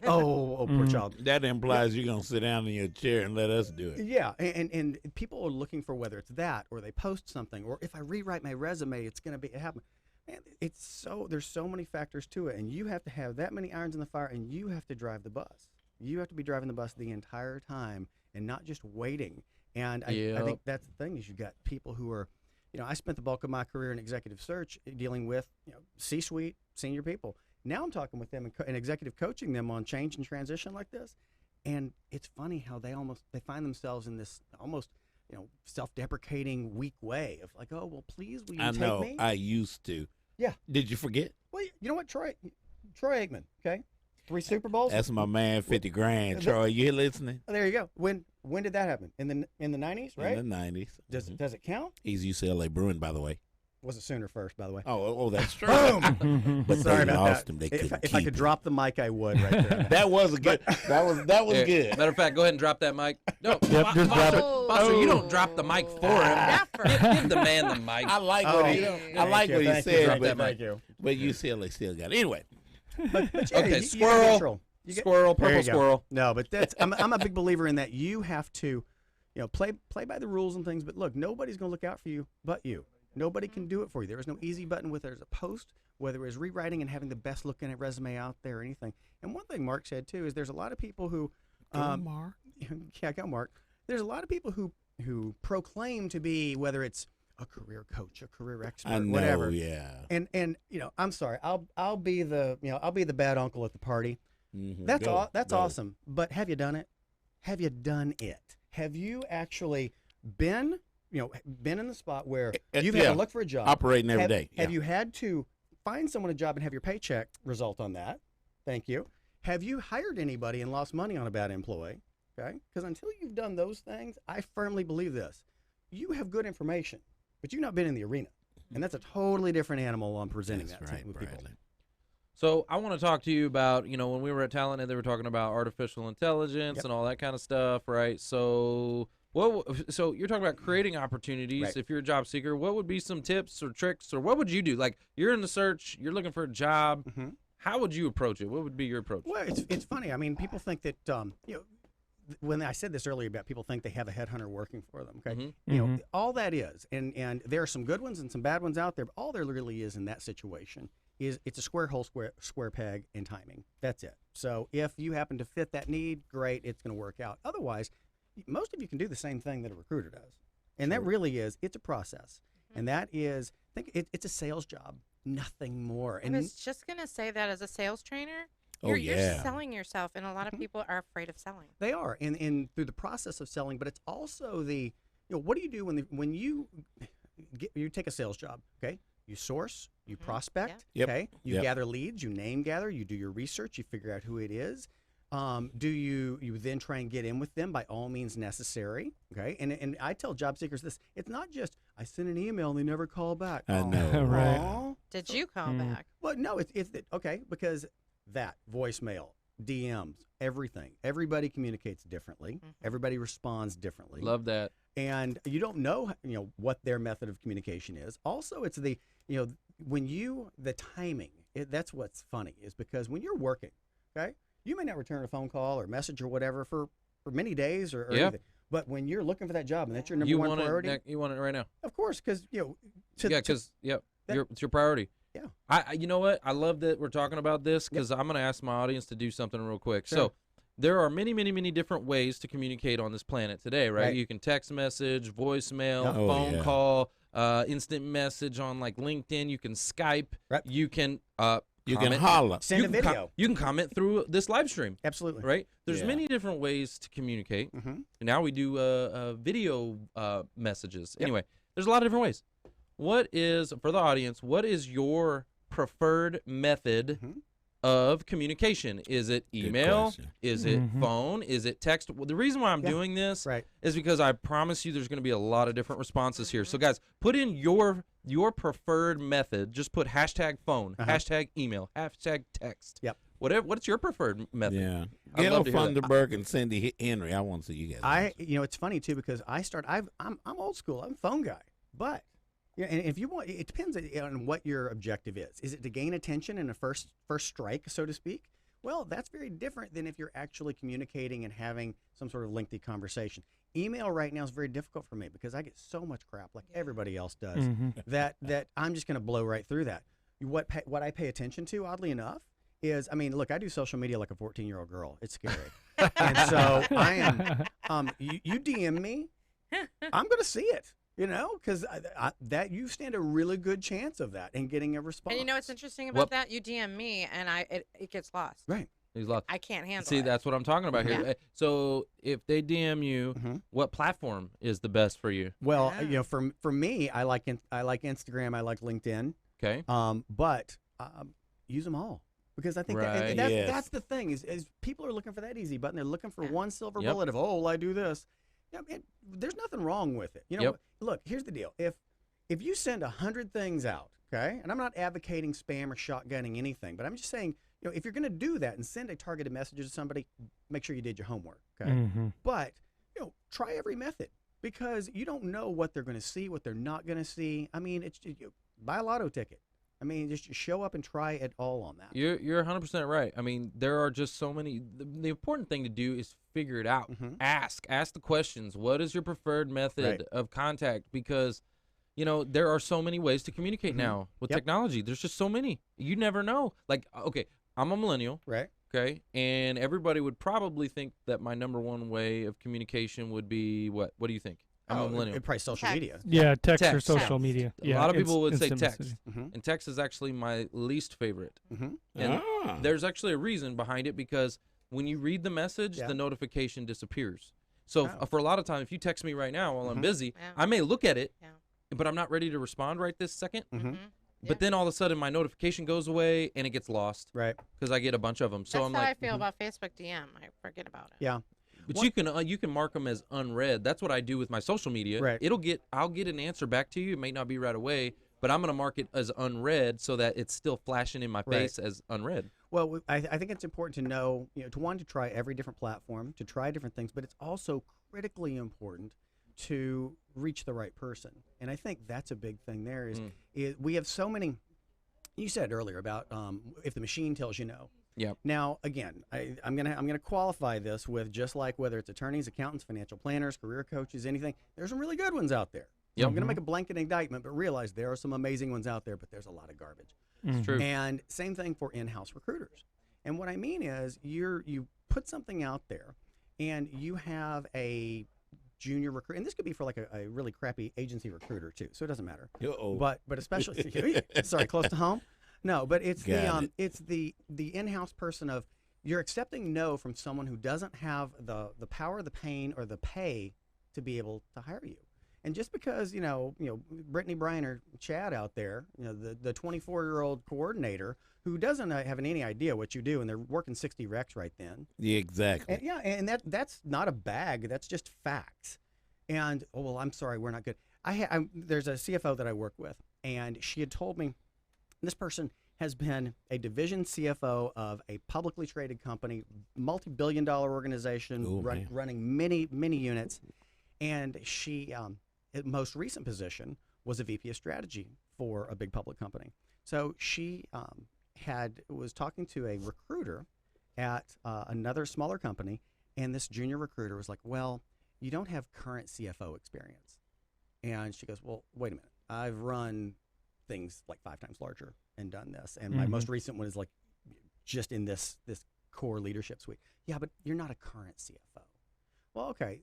S2: oh, poor child.
S5: That implies you're going to sit down in your chair and let us do it.
S2: Yeah, and people are looking for whether it's that or they post something or if I rewrite my resume, it's going to happen. Man, there's so many factors to it, and you have to have that many irons in the fire, and you have to drive the bus. You have to be driving the bus the entire time and not just waiting. And I think that's the thing is you got people who are, you know, I spent the bulk of my career in executive search dealing with, you know, C-suite, senior people. Now I'm talking with them and executive coaching them on change and transition like this. And it's funny how they find themselves in this almost, you know, self-deprecating, weak way of like, oh, well, please, will you take me?
S5: I know. I used to.
S2: Yeah.
S5: Did you forget?
S2: Well, you know what, Troy Aikman, okay? 3 Super Bowls.
S5: That's my man, 50 grand. Troy, you listening?
S2: There you go. When did that happen? In the 90s, right?
S5: In the 90s.
S2: Does it count?
S5: He's UCLA Bruin, by the way.
S2: Was it Sooner first, by the way?
S5: Oh, that's true.
S2: Boom.
S5: But
S2: Sorry
S5: they
S2: about
S5: lost
S2: that.
S5: him. They
S2: If I could drop the mic, I would right there.
S5: That was a good. That was
S1: Here,
S5: good.
S1: Matter of fact, go ahead and drop that mic. No,
S3: Yep, just drop it.
S1: Foster, you don't drop the mic for him.
S4: Not for
S1: Give the man the mic.
S5: I like
S2: Oh,
S5: what he. I like what he
S2: thank you,
S5: said,
S2: thank you.
S5: but UCLA still got it. Anyway.
S2: But yeah,
S1: Okay,
S2: you
S1: squirrel.
S2: get control.
S1: Squirrel,
S2: There
S1: purple
S2: you go.
S1: squirrel.
S2: No, but I'm a big believer in that. You have to, you know, play by the rules and things. But look, nobody's going to look out for you but you. Nobody can do it for you. There is no easy button whether there's a post, whether it's rewriting and having the best looking resume out there or anything. And one thing Mark said too is there's a lot of people who,
S5: Mark.
S2: yeah, go Mark. There's a lot of people who proclaim to be whether it's a career coach, a career expert,
S5: I know,
S2: whatever.
S5: yeah.
S2: And you know, I'm sorry, I'll be the bad uncle at the party.
S5: Mm-hmm.
S2: That's awesome. But have you done it? Have you done it? Have you actually been in the spot where you've had to look for a job,
S5: operating every day?
S2: Have you had to find someone a job and have your paycheck result on that? Thank you. Have you hired anybody and lost money on a bad employee? Okay, because until you've done those things, I firmly believe this: you have good information, but you've not been in the arena, and that's a totally different animal on presenting
S5: That's
S2: that
S5: right,
S2: with people.
S5: Bradley.
S1: So I want to talk to you about, you know, when we were at Talent, they were talking about artificial intelligence and all that kind of stuff, right? So so you're talking about creating opportunities.
S2: Right.
S1: If you're a job seeker, what would be some tips or tricks, or what would you do? Like, you're in the search, you're looking for a job.
S2: Mm-hmm.
S1: How would you approach it? What would be your approach?
S2: Well, it's funny. I mean, people think that you know, when I said this earlier about people think they have a headhunter working for them. Okay,
S1: Mm-hmm.
S2: you know, all that is, and there are some good ones and some bad ones out there. But all there really is in that situation is it's a square hole, square peg, and timing. That's it. So if you happen to fit that need, great, it's going to work out. Otherwise, most of you can do the same thing that a recruiter does, and that really is it's a process, and that is it's a sales job, nothing more.
S4: I
S2: And
S4: was just going to say that as a sales trainer,
S5: Oh,
S4: you're
S5: yeah.
S4: selling yourself, and a lot of people are afraid of selling.
S2: they are in through the process of selling, but it's also what do you do when you take a sales job? Okay, you source, you prospect,
S5: Yep.
S2: okay, you
S5: Yep.
S2: gather leads, you name gather, you do your research, you figure out who it is. Do you then try and get in with them by all means necessary? Okay, and I tell job seekers this: it's not just I send an email and they never call back.
S5: I know,
S3: right?
S2: Aw.
S4: Did you call back?
S2: Well, no, it's okay because that voicemail, DMs, everything. Everybody communicates differently. Everybody responds differently.
S1: Love that.
S2: And you don't know, what their method of communication is. Also, it's the the timing. That's what's funny is because when you're working, okay, you may not return a phone call or message or whatever for many days or anything. But when you're looking for that job and that's your number one priority,
S1: you want it right now.
S2: of course, because
S1: It's your priority.
S2: Yeah.
S1: You know what? I love that we're talking about this because I'm going to ask my audience to do something real quick.
S2: Sure.
S1: So there are many, many, many different ways to communicate on this planet today, right? You can text message, voicemail, phone call, instant message on like LinkedIn. You can Skype.
S2: Right.
S1: You can
S5: You
S1: comment.
S5: can holler.
S2: Send a video.
S1: You can comment through this live stream.
S2: Absolutely.
S1: Right? There's
S5: Yeah.
S1: many different ways to communicate.
S2: Mm-hmm.
S1: And now we do video messages. Anyway, there's a lot of different ways. For the audience, what is your preferred method of communication? Is it email?
S5: question.
S1: Is it phone? Is it text? Well, the reason why I'm doing this
S2: Right.
S1: is because I promise you there's going to be a lot of different responses here. So guys, put in your preferred method. Just put hashtag phone, hashtag email, hashtag text.
S2: Yep.
S1: Whatever. What's your preferred method?
S5: Yeah.
S1: I'd love to
S5: Gail
S1: hear that.
S5: Funderburg and Cindy Henry. I want to see you guys.
S2: It's funny too because I'm old school. I'm a phone guy, but and if you want, it depends on what your objective is. Is it to gain attention in a first strike, so to speak? Well, that's very different than if you're actually communicating and having some sort of lengthy conversation. Email right now is very difficult for me because I get so much crap, like everybody else does, that I'm just going to blow right through that. What I pay attention to, oddly enough, is look, I do social media like a 14-year-old girl. It's scary, and so I am. You DM me, I'm going to see it. Because that you stand a really good chance of that and getting a response.
S4: And you know what's interesting about that? You DM me and it gets lost.
S2: Right.
S1: He's lost.
S4: I can't handle
S1: See,
S4: it.
S1: that's what I'm talking about here.
S4: Yeah.
S1: So if they DM you, what platform is the best for you?
S2: Well, for me, I like Instagram, I like LinkedIn.
S1: Okay.
S2: But use them all because I think
S1: Right.
S2: that's the thing is people are looking for that easy button. They're looking for one silver bullet of I do this. There's nothing wrong with it. Look, here's the deal. If you send 100 things out, okay, and I'm not advocating spam or shotgunning anything, but I'm just saying, if you're going to do that and send a targeted message to somebody, make sure you did your homework, okay? But, try every method because you don't know what they're going to see, what they're not going to see. It's just, buy a lotto ticket. Just show up and try it all on that.
S1: You're 100% right. There are just so many. The important thing to do is figure it out. Ask the questions. What is your preferred method of contact? Because, there are so many ways to communicate now with technology. There's just so many. You never know. Like, okay, I'm a millennial.
S2: Right.
S1: Okay, and everybody would probably think that my number one way of communication would be what? What do you think? I'm a millennial.
S2: Probably social media.
S3: Yeah, text or
S1: Text.
S3: social media.
S1: A lot of people would say
S3: instant
S1: text,
S3: messaging.
S1: and text is actually my least favorite. And
S5: Ah.
S1: there's actually a reason behind it because when you read the message, the notification disappears. So for a lot of time, if you text me right now while I'm busy, I may look at it, but I'm not ready to respond right this second. But then all of a sudden, my notification goes away and it gets lost.
S2: Right.
S1: Because I get a bunch of them. So
S4: That's
S1: I'm
S4: how
S1: like,
S4: I feel about Facebook DM. I forget about it.
S2: Yeah.
S1: but you can mark them as unread. That's what I do with my social media.
S2: Right.
S1: I'll get an answer back to you. It may not be right away, but I'm gonna mark it as unread so that it's still flashing in my face as unread.
S2: Well, I think it's important to know, to try every different platform, to try different things, but it's also critically important to reach the right person. And I think that's a big thing there is we have so many, you said earlier about if the machine tells you no.
S1: Yep.
S2: Now, again, I'm gonna qualify this with just like whether it's attorneys, accountants, financial planners, career coaches, anything, there's some really good ones out there.
S1: Yep.
S2: I'm going to make a blanket indictment, but realize there are some amazing ones out there, but there's a lot of garbage.
S1: It's true.
S2: And same thing for in-house recruiters. And what I mean is you put something out there and you have a junior recruiter, and this could be for like a really crappy agency recruiter too, so it doesn't matter.
S5: Uh-oh.
S2: But especially, sorry, close to home? No, but it's
S5: Got
S2: it's the in-house person of you're accepting no from someone who doesn't have the power, the pain, or the pay to be able to hire you. And just because Brittany, Brian, or Chad out there, the 24-year-old coordinator who doesn't have any idea what you do, and they're working 60 recs right then.
S5: Yeah, exactly.
S2: And that's not a bag. That's just facts. And I'm sorry, we're not good. There's a CFO that I work with, and she had told me this person has been a division CFO of a publicly traded company, multi-billion-dollar organization, running many units, and she, her most recent position was a VP of strategy for a big public company. So she was talking to a recruiter at another smaller company, and this junior recruiter was like, well, you don't have current CFO experience. And she goes, well, wait a minute. I've run things like 5 times larger and done this. And my most recent one is like just in this core leadership suite. Yeah, but you're not a current CFO. Well, okay.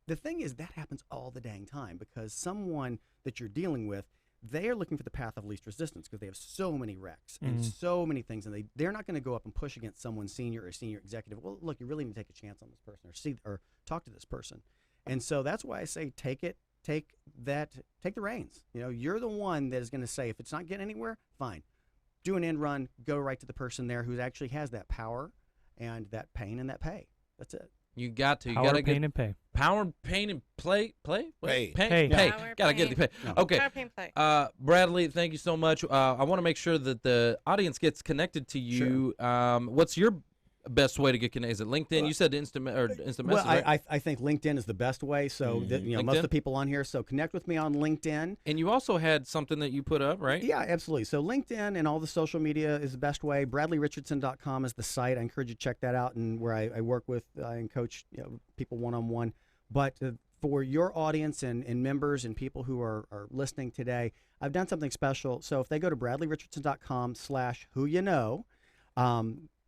S2: The thing is that happens all the dang time because someone that you're dealing with, they are looking for the path of least resistance because they have so many recs and so many things, and they're not going to go up and push against someone senior or senior executive. Well, look, you really need to take a chance on this person or talk to this person. And so that's why I say take the reins. You're the one that is going to say, if it's not getting anywhere, fine. Do an end run, go right to the person there who actually has that power and that pain and that pay. That's it.
S1: You got to.
S3: Power, pain, and pay.
S1: Power, pain, and play. Pay.
S3: Pay.
S4: Power,
S1: Gotta get the pay.
S2: No.
S1: Okay.
S4: Power, pain, play.
S1: Bradley, thank you so much. I want to make sure that the audience gets connected to you. Sure. What's your best way to get connected? Is it LinkedIn? You said instant message.
S2: Well,
S1: right?
S2: I think LinkedIn is the best way. So that, most of the people on here. So connect with me on LinkedIn.
S1: And you also had something that you put up, right?
S2: Yeah, absolutely. So LinkedIn and all the social media is the best way. BradleyRichardson.com is the site. I encourage you to check that out, and where I work with and coach people one-on-one. But for your audience and members and people who are listening today, I've done something special. So if they go to BradleyRichardson.com/whoyouknow,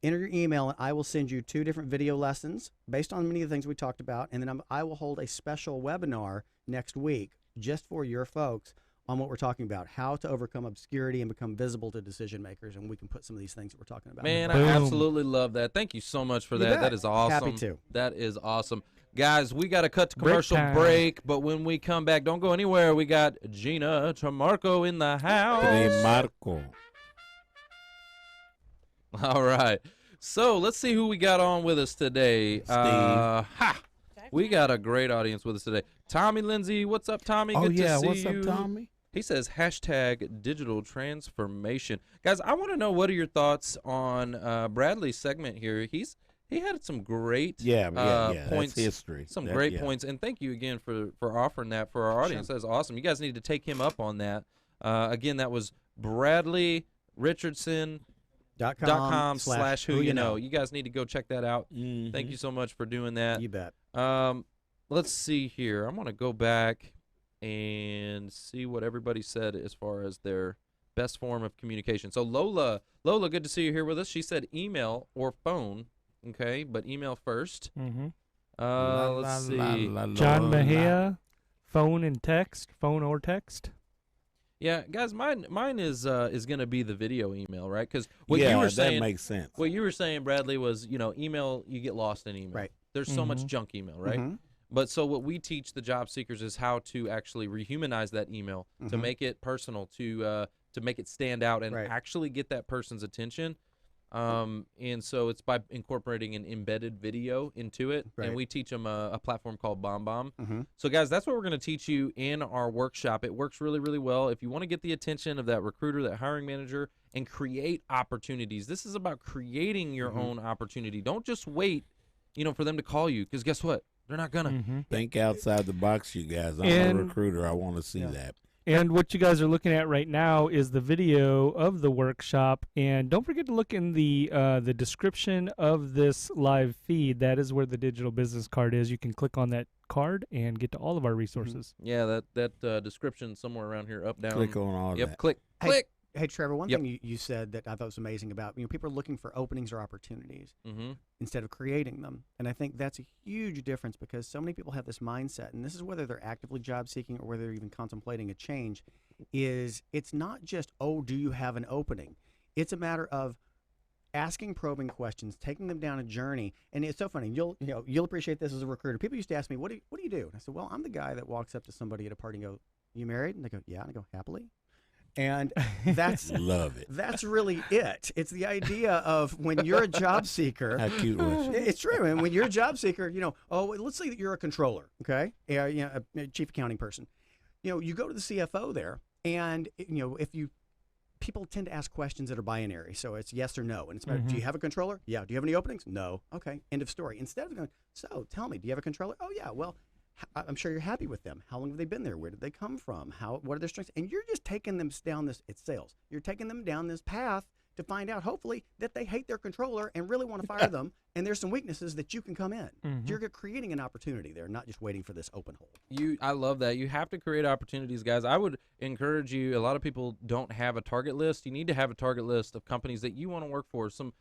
S2: enter your email, and I will send you 2 different video lessons based on many of the things we talked about. And then I will hold a special webinar next week just for your folks on what we're talking about, how to overcome obscurity and become visible to decision makers. And we can put some of these things that we're talking about.
S1: Man, I absolutely love that. Thank you so much for that. That is awesome.
S2: Happy to.
S1: That is awesome. Guys, we got to cut to commercial break, but when we come back, don't go anywhere. We got Gina Trimarco in the house.
S5: Trimarco.
S1: All right. So let's see who we got on with us today. We got a great audience with us today. Tommy Lindsay, what's up, Tommy? Good to see
S5: what's
S1: you.
S5: up, Tommy?
S1: He says #digital transformation. Guys, I want to know, what are your thoughts on Bradley's segment here? He had some great points.
S5: That's history.
S1: Some great points, and thank you again for offering that for our audience. Sure. That's awesome. You guys need to take him up on that. Again, that was Bradley Richardson. .com/whoyouknow. You guys need to go check that out. Thank you so much for doing that.
S2: You bet.
S1: Let's see here. I'm going to go back and see what everybody said as far as their best form of communication. So Lola, good to see you here with us. She said email or phone. Okay, but email first. Let's see.
S3: John Mejia, phone or text.
S1: Yeah, guys, mine is going to be the video email, right? Because what you were saying,
S5: that makes sense.
S1: What you were saying, Bradley, was email, you get lost in email.
S2: Right.
S1: There's so much junk email, right? But so what we teach the job seekers is how to actually rehumanize that email, to make it personal, to make it stand out, and actually get that person's attention. And so it's by incorporating an embedded video into it, and we teach them a platform called BombBomb. So guys, that's what we're going to teach you in our workshop. It works really, really well. If you want to get the attention of that recruiter, that hiring manager, and create opportunities, this is about creating your own opportunity. Don't just wait, for them to call you, because guess what? They're not gonna.
S5: Think outside the box, you guys. I'm a recruiter. I want to see that.
S3: And what you guys are looking at right now is the video of the workshop. And don't forget to look in the description of this live feed. That is where the digital business card is. You can click on that card and get to all of our resources.
S1: Yeah, that description somewhere around here, up, down.
S5: Click on all that.
S1: Yep, click.
S2: Hey, Trevor, one thing you said that I thought was amazing about, people are looking for openings or opportunities instead of creating them. And I think that's a huge difference, because so many people have this mindset, and this is whether they're actively job seeking or whether they're even contemplating a change, is it's not just, do you have an opening? It's a matter of, asking probing questions, taking them down a journey. And it's so funny. You'll appreciate this as a recruiter. People used to ask me, what do you do? And I said, well, I'm the guy that walks up to somebody at a party and go, you married? And they go, yeah. And I go, happily? And that's
S5: love it.
S2: That's really it. It's the idea of when you're a job seeker.
S5: How cute was she?
S2: It's true. And when you're a job seeker, let's say that you're a controller, okay? A chief accounting person. You go to the CFO there, and people tend to ask questions that are binary. So it's yes or no. And it's about, do you have a controller? Yeah. Do you have any openings? No. Okay. End of story. Instead of going, so tell me, do you have a controller? Oh, yeah. Well, I'm sure you're happy with them. How long have they been there? Where did they come from? What are their strengths? And you're just taking them down it's sales. You're taking them down this path to find out, hopefully, that they hate their controller and really want to fire them. And there's some weaknesses that you can come in. You're creating an opportunity there, not just waiting for this open hole.
S1: I love that. You have to create opportunities, guys. I would encourage you. A lot of people don't have a target list. You need to have a target list of companies that you want to work for. Some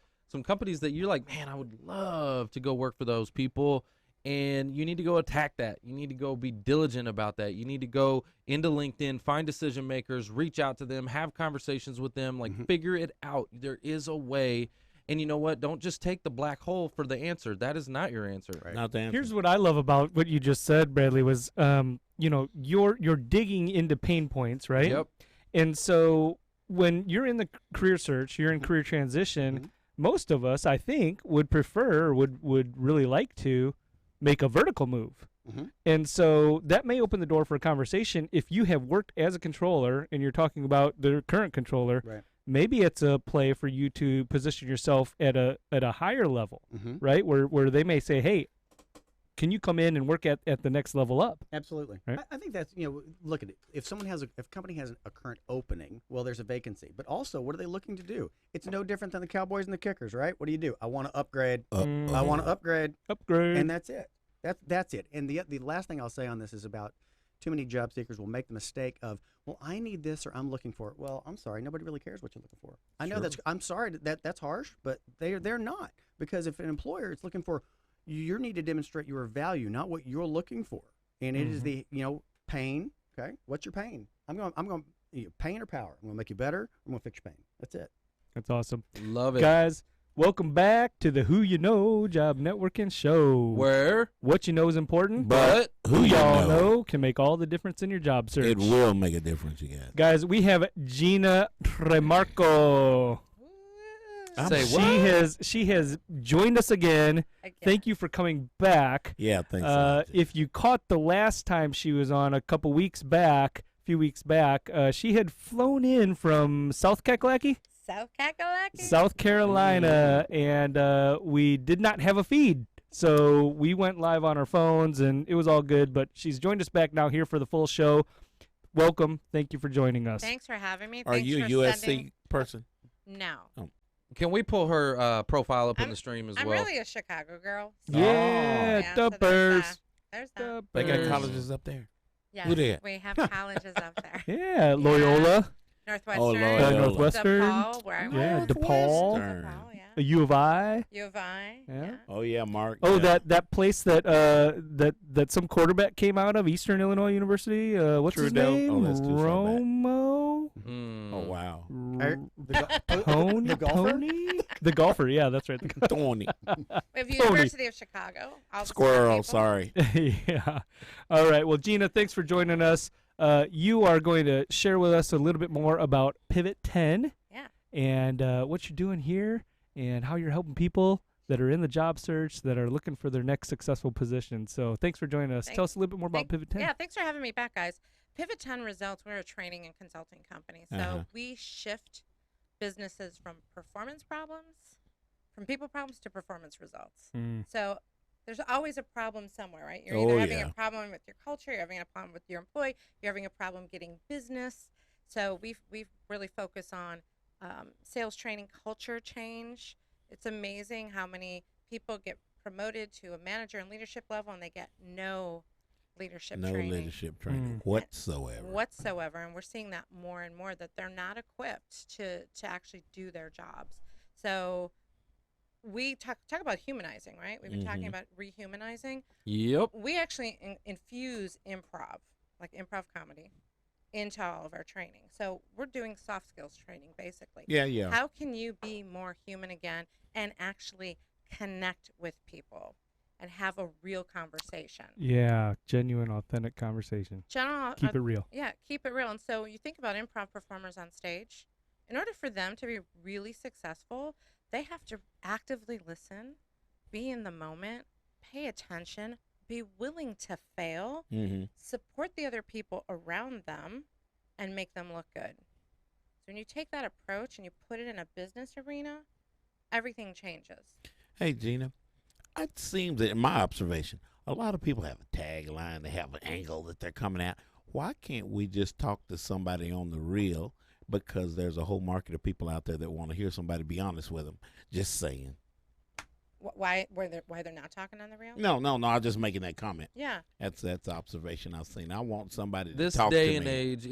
S1: companies that you're like, man, I would love to go work for those people. And you need to go attack that. You need to go be diligent about that. You need to go into LinkedIn, find decision makers, reach out to them, have conversations with them, figure it out. There is a way. And you know what? Don't just take the black hole for the answer. That is not your answer.
S5: Right. Not the answer.
S3: Here's what I love about what you just said, Bradley, was you're digging into pain points, right?
S1: Yep.
S3: And so when you're in the career search, you're in career transition, most of us, I think, would prefer, would really like to make a vertical move. And so that may open the door for a conversation. If you have worked as a controller and you're talking about the current controller,
S2: right.
S3: Maybe it's a play for you to position yourself at a higher level, right? Where they may say, hey, can you come in and work at the next level up?
S2: Absolutely.
S3: Right?
S2: I think that's, look at it. If a company has a current opening, well, there's a vacancy. But also, what are they looking to do? It's no different than the Cowboys and the Kickers, right? What do? I want to upgrade. I want to upgrade.
S3: Upgrade.
S2: And that's it. That's it. And the last thing I'll say on this is about too many job seekers will make the mistake of, well, I need this or I'm looking for it. Well, I'm sorry, nobody really cares what you're looking for. I know I'm sorry that's harsh, but they're not, because if an employer is looking for, you need to demonstrate your value, not what you're looking for. And it is the pain. Okay, what's your pain? I'm going pain or power. I'm going to make you better. I'm going to fix your pain. That's it.
S3: That's awesome.
S1: Love it,
S3: guys. Welcome back to the Who You Know Job Networking Show,
S1: where
S3: what you know is important,
S1: but
S3: who y'all know can make all the difference in your job search.
S5: It will make a difference, you guys.
S3: Guys, we have Gina Trimarco.
S1: Say what?
S3: She has joined us again. Thank you for coming back.
S5: Yeah, thanks. A lot.
S3: If you caught the last time she was on a few weeks back, she had flown in from South Carolina, and we did not have a feed, so we went live on our phones, and it was all good. But she's joined us back now here for the full show. Welcome. Thank you for joining us.
S4: Thanks for having me.
S5: Are you a USC person?
S4: No.
S5: Oh.
S1: Can we pull her profile up in the stream as well?
S4: I'm really a Chicago girl.
S3: So yeah, the Bears.
S4: There's that.
S5: They got colleges up there.
S4: Yes,
S5: Who they at?
S4: we have colleges up there.
S3: Yeah, Loyola.
S4: Northwestern.
S5: Loyola.
S3: Northwestern.
S4: DePaul, where I went.
S3: DePaul.
S4: DePaul, yeah.
S3: U of I.
S4: U of I.
S3: Yeah.
S5: Oh yeah, Mark.
S3: Oh,
S5: yeah.
S3: that place that some quarterback came out of, Eastern Illinois University. What's his name?
S5: Oh, that's too far back.
S3: Romo.
S5: Oh wow.
S2: The golfer?
S3: Tony? The golfer. Yeah, that's right.
S5: Tony.
S4: We have University of Chicago.
S5: Squirrel. Sorry.
S3: Yeah. All right. Well, Gina, thanks for joining us. You are going to share with us a little bit more about Pivot 10.
S4: Yeah.
S3: And what you're doing here and how you're helping people that are in the job search that are looking for their next successful position. So thanks for joining us. Tell us a little bit more about Pivot 10.
S4: Yeah, thanks for having me back, guys. Pivot 10 Results, we're a training and consulting company. So we shift businesses from performance problems, from people problems to performance results. So there's always a problem somewhere, right? You're either having a problem with your culture, you're having a problem with your employee, you're having a problem getting business. So we've really focused on sales training, culture change. It's amazing how many people get promoted to a manager and leadership level and they get no leadership training whatsoever. And we're seeing that more and more, that they're not equipped to actually do their jobs. So we talk about humanizing, right? We've been talking about rehumanizing.
S1: Yep.
S4: We actually infuse improv, like improv comedy, into all of our training. So we're doing soft skills training, basically.
S5: Yeah.
S4: How can you be more human again and actually connect with people and have a real conversation?
S3: Yeah, genuine, authentic conversation. Keep it real.
S4: Yeah, keep it real. And so you think about improv performers on stage. In order for them to be really successful, they have to actively listen, be in the moment, pay attention, be willing to fail, support the other people around them, and make them look good. So when you take that approach and you put it in a business arena, everything changes.
S5: Hey, Gina, it seems that in my observation, a lot of people have a tagline, they have an angle that they're coming at. Why can't we just talk to somebody on the real? Because there's a whole market of people out there that want to hear somebody be honest with them. Just saying.
S4: Why they're not talking on the real?
S5: No. I'm just making that comment.
S4: Yeah.
S5: That's the observation I've seen. I want somebody to
S1: This
S5: talk
S1: day
S5: to
S1: and
S5: me.
S1: age,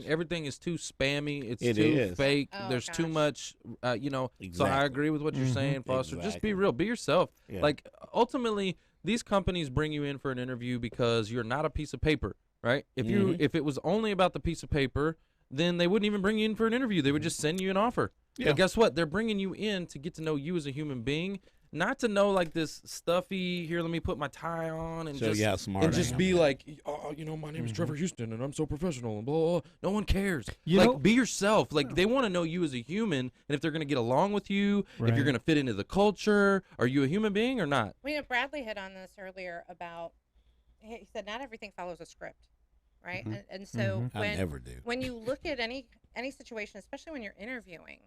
S1: everything is too spammy. It's
S5: It
S1: too
S5: is.
S1: fake.
S4: Oh,
S1: There's too
S4: gosh.
S1: much, So I
S5: Exactly.
S1: agree with what you're saying, Foster. Just be
S5: Exactly.
S1: real. Be yourself.
S5: Yeah.
S1: Like, ultimately, these companies bring you in for an interview because you're not a piece of paper, right? If it was only about the piece of paper, then they wouldn't even bring you in for an interview. They would just send you an offer.
S5: Yeah.
S1: But guess what? They're bringing you in to get to know you as a human being, not to know like this stuffy, here, let me put my tie on and
S5: Show
S1: just
S5: you how smart
S1: and
S5: I
S1: just
S5: am.
S1: be like, oh, my name is Trevor Houston and I'm so professional and blah, blah, blah. No one cares.
S3: You
S1: Like,
S3: know-
S1: be yourself. Like, they want to know you as a human, and if they're going to get along with you, if
S3: Right.
S1: you're going to fit into the culture, are you a human being or not?
S4: Well, Bradley hit on this earlier about, he said not everything follows a script, right? And so
S5: I never do.
S4: when you look at any situation, especially when you're interviewing,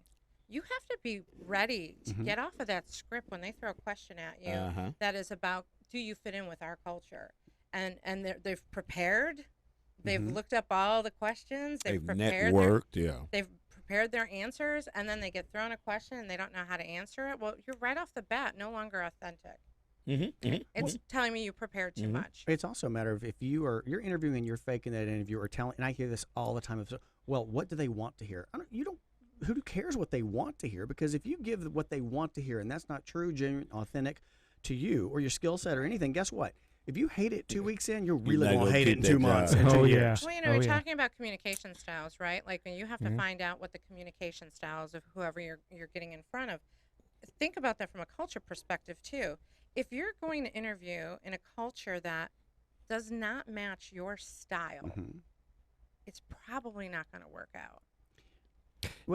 S4: you have to be ready to get off of that script when they throw a question at you that is about, do you fit in with our culture? And they've prepared. They've looked up all the questions.
S5: They've
S4: prepared
S5: networked,
S4: They've prepared their answers, and then they get thrown a question and they don't know how to answer it. Well, you're right off the bat no longer authentic. It's telling me you prepared too much.
S2: It's also a matter of if you're interviewing and you're faking that interview or telling, and I hear this all the time. Well, what do they want to hear? Who cares what they want to hear? Because if you give what they want to hear and that's not true, genuine, authentic to you or your skill set or anything, guess what? If you hate it 2 weeks in, you're really going to hate it in 2 months and 2 years.
S4: Well, we're talking about communication styles, right? Like, you have to find out what the communication styles of whoever you're getting in front of. Think about that from a culture perspective, too. If you're going to interview in a culture that does not match your style, it's probably not going to work out.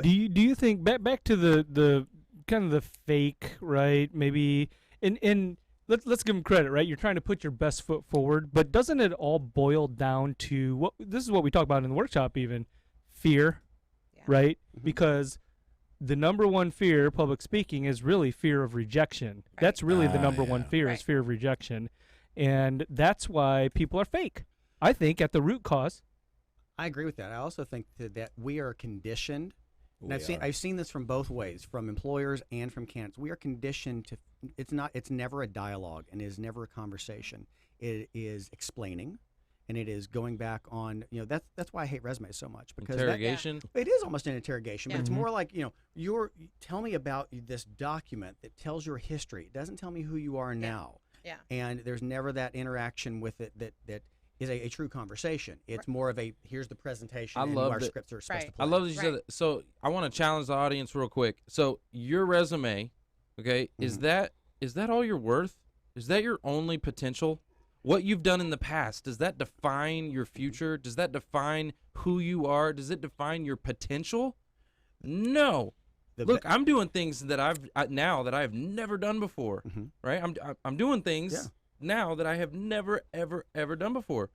S3: Do you think back to the kind of the fake, right? Maybe and let's give them credit, right? You're trying to put your best foot forward, but doesn't it all boil down to this is what we talk about in the workshop, even fear, right? Because the number one fear, public speaking, is really fear of rejection.
S4: Right.
S3: That's really the number one fear is fear of rejection, and that's why people are fake. I think at the root cause. I
S2: agree with that. I also think that we are conditioned, and I've seen this from both ways, from employers and from candidates. We are conditioned to it's never a dialogue and it is never a conversation. It is explaining, and it is going back on, that's why I hate resumes so much, because
S1: Interrogation.
S2: It is almost an interrogation, but it's more like, tell me about this document that tells your history. It doesn't tell me who you are now.
S4: Yeah.
S2: And there's never that interaction with it that is a true conversation. It's more of a, here's the presentation and our scripts are supposed to play.
S1: I love that you said that. So I want to challenge the audience real quick. So your resume, okay, is that all you're worth? Is that your only potential? What you've done in the past, does that define your future? Does that define who you are? Does it define your potential? No. Look, I'm doing things that now that I have never done before, right? I'm doing things now that I have never, ever, ever done before.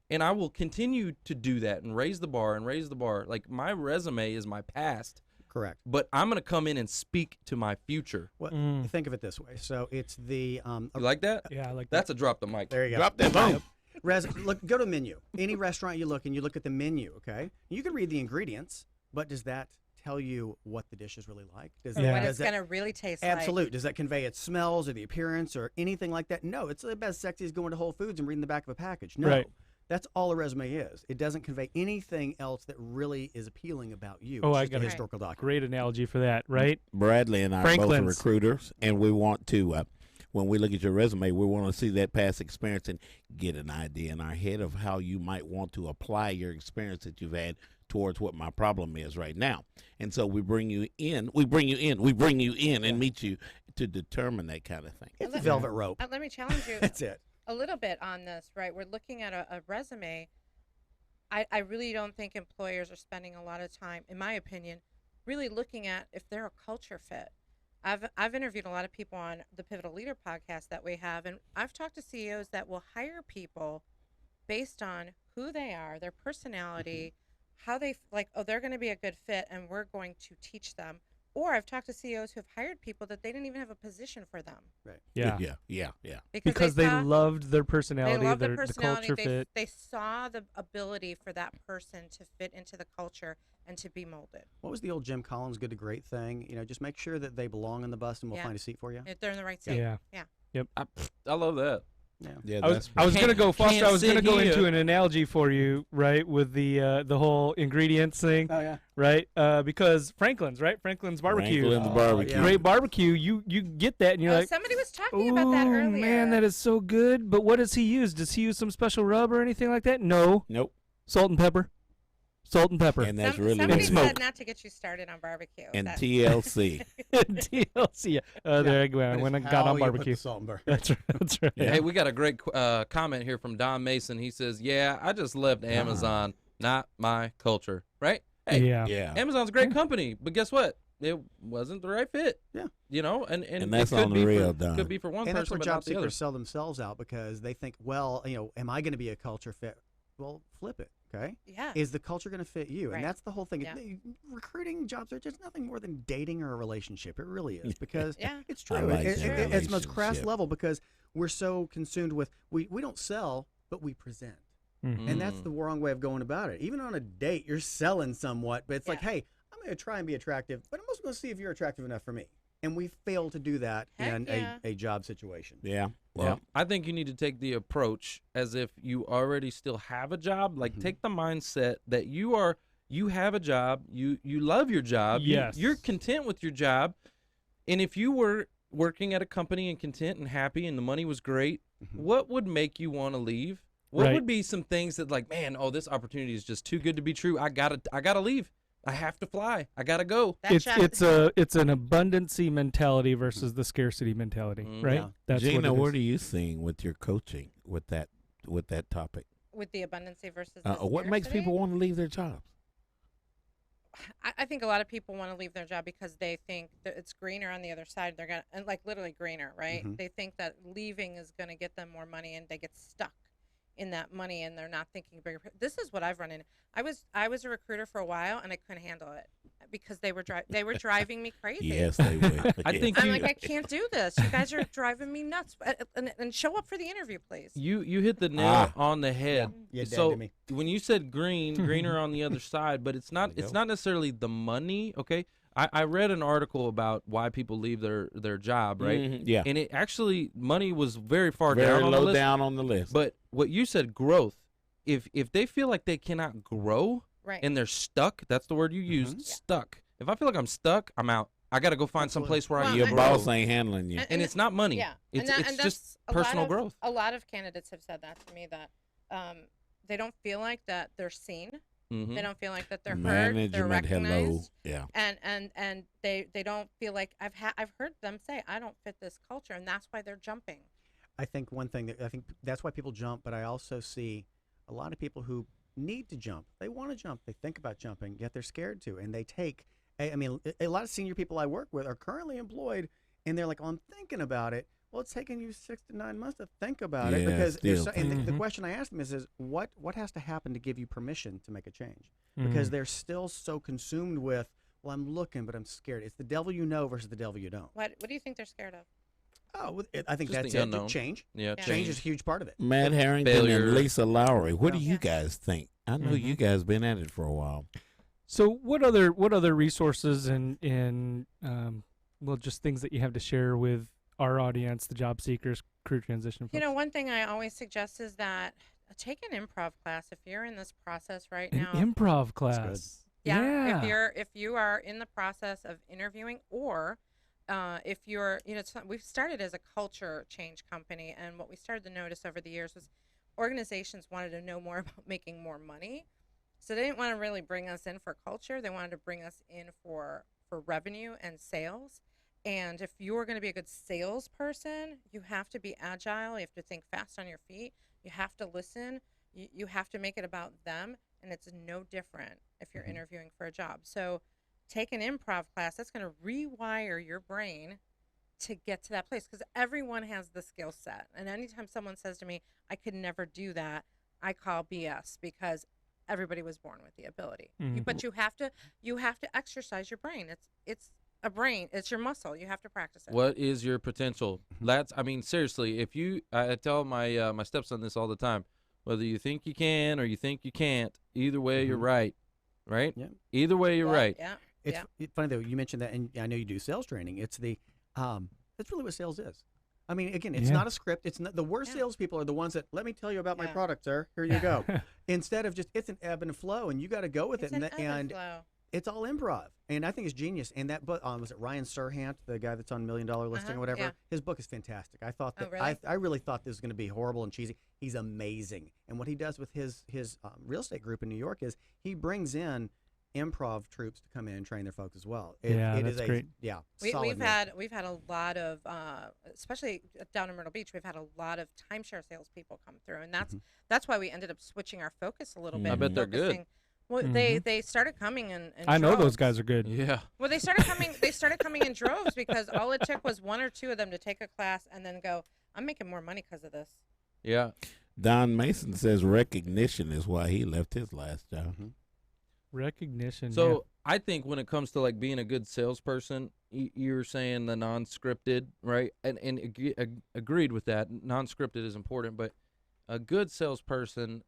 S1: And I will continue to do that and raise the bar and raise the bar. Like, my resume is my past.
S2: Correct.
S1: But I'm going to come in and speak to my future.
S2: Well, think of it this way. So it's the...
S1: you like that?
S3: Yeah, I like
S1: that. That's a drop the mic.
S2: There you go.
S5: Drop that mic.
S2: Look, go to the menu. Any restaurant you look and you look at the menu, okay? You can read the ingredients, but does that tell you what the dish is really like?
S4: What it's going to really taste
S2: like? Does that convey its smells or the appearance or anything like that? No, it's about as sexy as going to Whole Foods and reading the back of a package. No.
S3: Right.
S2: That's all a resume is. It doesn't convey anything else that really is appealing about you.
S3: Oh,
S2: it's just a historical document.
S3: Great analogy for that, right?
S5: Bradley and I are both recruiters, and we want to when we look at your resume, we want to see that past experience and get an idea in our head of how you might want to apply your experience that you've had towards what my problem is right now. And so we bring you in and meet you to determine that kind of thing.
S2: It's a velvet rope.
S4: Let me challenge you.
S2: That's it.
S4: A little bit on this, right? We're looking at a resume. I really don't think employers are spending a lot of time, in my opinion, really looking at if they're a culture fit. I've interviewed a lot of people on the Pivotal Leader podcast that we have, and I've talked to CEOs that will hire people based on who they are, their personality, how they like, oh, they're going to be a good fit, and we're going to teach them. Or I've talked to CEOs who have hired people that they didn't even have a position for them.
S2: Right.
S5: Yeah.
S3: Because they loved their personality,
S4: they loved
S3: the
S4: personality.
S3: culture fit.
S4: They saw the ability for that person to fit into the culture and to be molded.
S2: What was the old Jim Collins good to great thing? Just make sure that they belong in the bus and we'll find a seat for you.
S4: If they're in the right seat.
S3: Yeah. Yep.
S1: I love that.
S5: Yeah,
S3: I was gonna go, Foster. I was gonna go
S1: here.
S3: into an analogy for you, right, with the whole ingredients thing.
S2: Oh yeah.
S3: Right, because Franklin's barbecue,
S5: Franklin's barbecue.
S3: great barbecue. You get that, and you're like,
S4: somebody was talking about that earlier.
S3: Man, that is so good. But what does he use? Does he use some special rub or anything like that? No.
S5: Nope.
S3: Salt and pepper.
S5: And that's really
S4: somebody
S3: smoke.
S4: said not to get you started on barbecue.
S5: And TLC.
S3: TLC. There I go. I went and got on barbecue.
S2: Salt and pepper.
S3: That's right.
S1: Hey, we got a great comment here from Don Mason. He says, "Yeah, I just left Amazon, not my culture." Right? Hey,
S3: Yeah.
S1: Amazon's a great company, but guess what? It wasn't the right fit.
S2: Yeah.
S1: And
S5: that's
S1: it could
S5: on
S1: be
S5: the real,
S1: for,
S5: Don.
S1: could be for one
S2: And that's
S1: person,
S2: where
S1: but
S2: job
S1: not the other.
S2: seekers sell themselves out because they think, well, am I going to be a culture fit? Well, flip it. Okay.
S4: Yeah.
S2: Is the culture going to fit you?
S4: Right.
S2: And that's the whole thing.
S4: Yeah.
S2: Recruiting jobs are just nothing more than dating or a relationship. It really is because it's
S5: I
S2: true.
S5: like
S2: It's
S5: that
S2: most crass
S5: relationship.
S2: level because we're so consumed with we don't sell, but we present.
S3: Mhm.
S2: And that's the wrong way of going about it. Even on a date, you're selling somewhat, but it's like, hey, I'm going to try and be attractive, but I'm also going to see if you're attractive enough for me. And we fail to do that
S4: Heck
S2: in
S4: yeah.
S2: a job situation.
S5: Yeah.
S1: Well, I think you need to take the approach as if you already still have a job. Like, take the mindset that you have a job, you love your job,
S3: Yes.
S1: you're content with your job, and if you were working at a company and content and happy and the money was great, what would make you want to leave? What
S3: Right.
S1: would be some things that like, man, this opportunity is just too good to be true. I gotta leave. I have to fly. I gotta go.
S3: It's an abundancy mentality versus the scarcity mentality, right?
S2: Yeah.
S3: That's
S5: Gina,
S3: what it
S5: what
S3: is.
S5: are you seeing with your coaching with that topic?
S4: with the abundancy versus the
S5: What makes
S4: scarcity.
S5: people want to leave their jobs?
S4: I think a lot of people want to leave their job because they think that it's greener on the other side. They're gonna, and like literally greener, right? They think that leaving is gonna get them more money, and they get stuck in that money, and they're not thinking bigger. This is what I've run into. I was a recruiter for a while, and I couldn't handle it because they were driving me crazy.
S5: Yes, they would.
S1: I think
S4: I'm like, I can't do this. You guys are driving me nuts. And show up for the interview, please.
S1: You hit the nail on the head.
S2: Yeah, Dad
S1: so
S2: did me.
S1: when you said greener on the other side, but it's not necessarily the money. Okay, I read an article about why people leave their job, right?
S5: Mhm, yeah.
S1: And it actually money was very far
S5: Very
S1: down on the
S5: low
S1: list.
S5: down on the list.
S1: But what you said, growth. If they feel like they cannot grow
S4: Right.
S1: and they're stuck, that's the word you used, stuck. If I feel like I'm stuck, I'm out. I got to go find some place where I
S4: Well,
S1: can
S5: Your
S1: grow.
S5: boss ain't handling you.
S1: And it's not money.
S4: Yeah,
S1: It's
S4: and
S1: it's
S4: that's
S1: just
S4: a lot
S1: personal
S4: of-
S1: growth.
S4: A lot of candidates have said that to me, that they don't feel like that they're seen.
S1: Mhm.
S4: They don't feel like that they're heard. They're
S5: Management, hello.
S4: recognized.
S5: Yeah.
S4: And they don't feel like I've heard them say I don't fit this culture, and that's why they're jumping.
S2: I think one thing I think that's why people jump, but I also see a lot of people who need to jump. They want to jump. They think about jumping, yet they're scared to. And they take, I mean, a lot of senior people I work with are currently employed, and they're like, "Oh, I'm thinking about it." Well, it's taking you 6 to 9 months to think about it
S5: Yeah,
S2: because there's
S5: still.
S2: and the question I ask them is what has to happen to give you permission to make a change? Because they're still so consumed with, well, I'm looking, but I'm scared. It's the devil you know versus the devil you don't.
S4: What do you think they're scared of?
S2: Oh, I think
S1: Just
S2: that's
S1: the
S2: it.
S1: unknown.
S2: Change.
S1: Yeah,
S2: Change is a huge part of it.
S5: Matt Harrington
S1: Failure.
S5: and Lisa Lowry. What do you
S4: Yeah.
S5: guys think? I know you guys been at it for a while.
S3: So what other resources and well, just things that you have to share with our audience, the job seekers, career transition folks?
S4: You know, one thing I always suggest is that take an improv class if you're in this process right
S3: An
S4: now.
S3: improv class.
S4: Yeah. If you are in the process of interviewing, or if you're, we've started as a culture change company, and what we started to notice over the years was organizations wanted to know more about making more money. So they didn't want to really bring us in for culture. They wanted to bring us in for revenue and sales. And if you're going to be a good salesperson, you have to be agile. You have to think fast on your feet. You have to listen. You have to make it about them. And it's no different if you're interviewing for a job. So take an improv class. That's going to rewire your brain to get to that place, because everyone has the skill set. And anytime someone says to me, I could never do that, I call BS, because everybody was born with the ability. But you have to exercise your brain. It's a brain. It's your muscle. You have to practice it.
S1: What is your potential? Seriously, if I tell my my stepson this all the time, whether you think you can or you think you can't, either way you're right. Right?
S2: Yeah.
S1: Either way you're right.
S4: Yeah.
S2: It's funny though, you mentioned that, and I know you do sales training. It's that's really what sales is. I mean, again, it's not a script. It's not, the worst salespeople are the ones that, let me tell you about my product, sir. Here you go. Instead of just, it's an ebb and flow, and you got to go with it. And it's all improv. And I think it's genius. And that book, was it Ryan Serhant, the guy that's on $1 Million Listing or whatever? Yeah. His book is fantastic. I thought that I really thought this was going to be horrible and cheesy. He's amazing. And what he does with his real estate group in New York is he brings in improv troops to come in and train their folks as well.
S3: That's great.
S4: Yeah, we've had a lot of, especially down in Myrtle Beach, we've had a lot of timeshare salespeople come through, and that's why we ended up switching our focus a little bit.
S1: I bet they're good.
S4: Well, they started coming in
S3: I know
S4: droves.
S3: those guys are good.
S1: Yeah.
S4: Well, they started coming in droves, because all it took was one or two of them to take a class and then go, I'm making more money because of this.
S1: Yeah.
S5: Don Mason says recognition is why he left his last job.
S3: Recognition.
S1: So I think when it comes to like being a good salesperson, you're saying the non-scripted, right? And agreed with that. Non-scripted is important, but a good salesperson,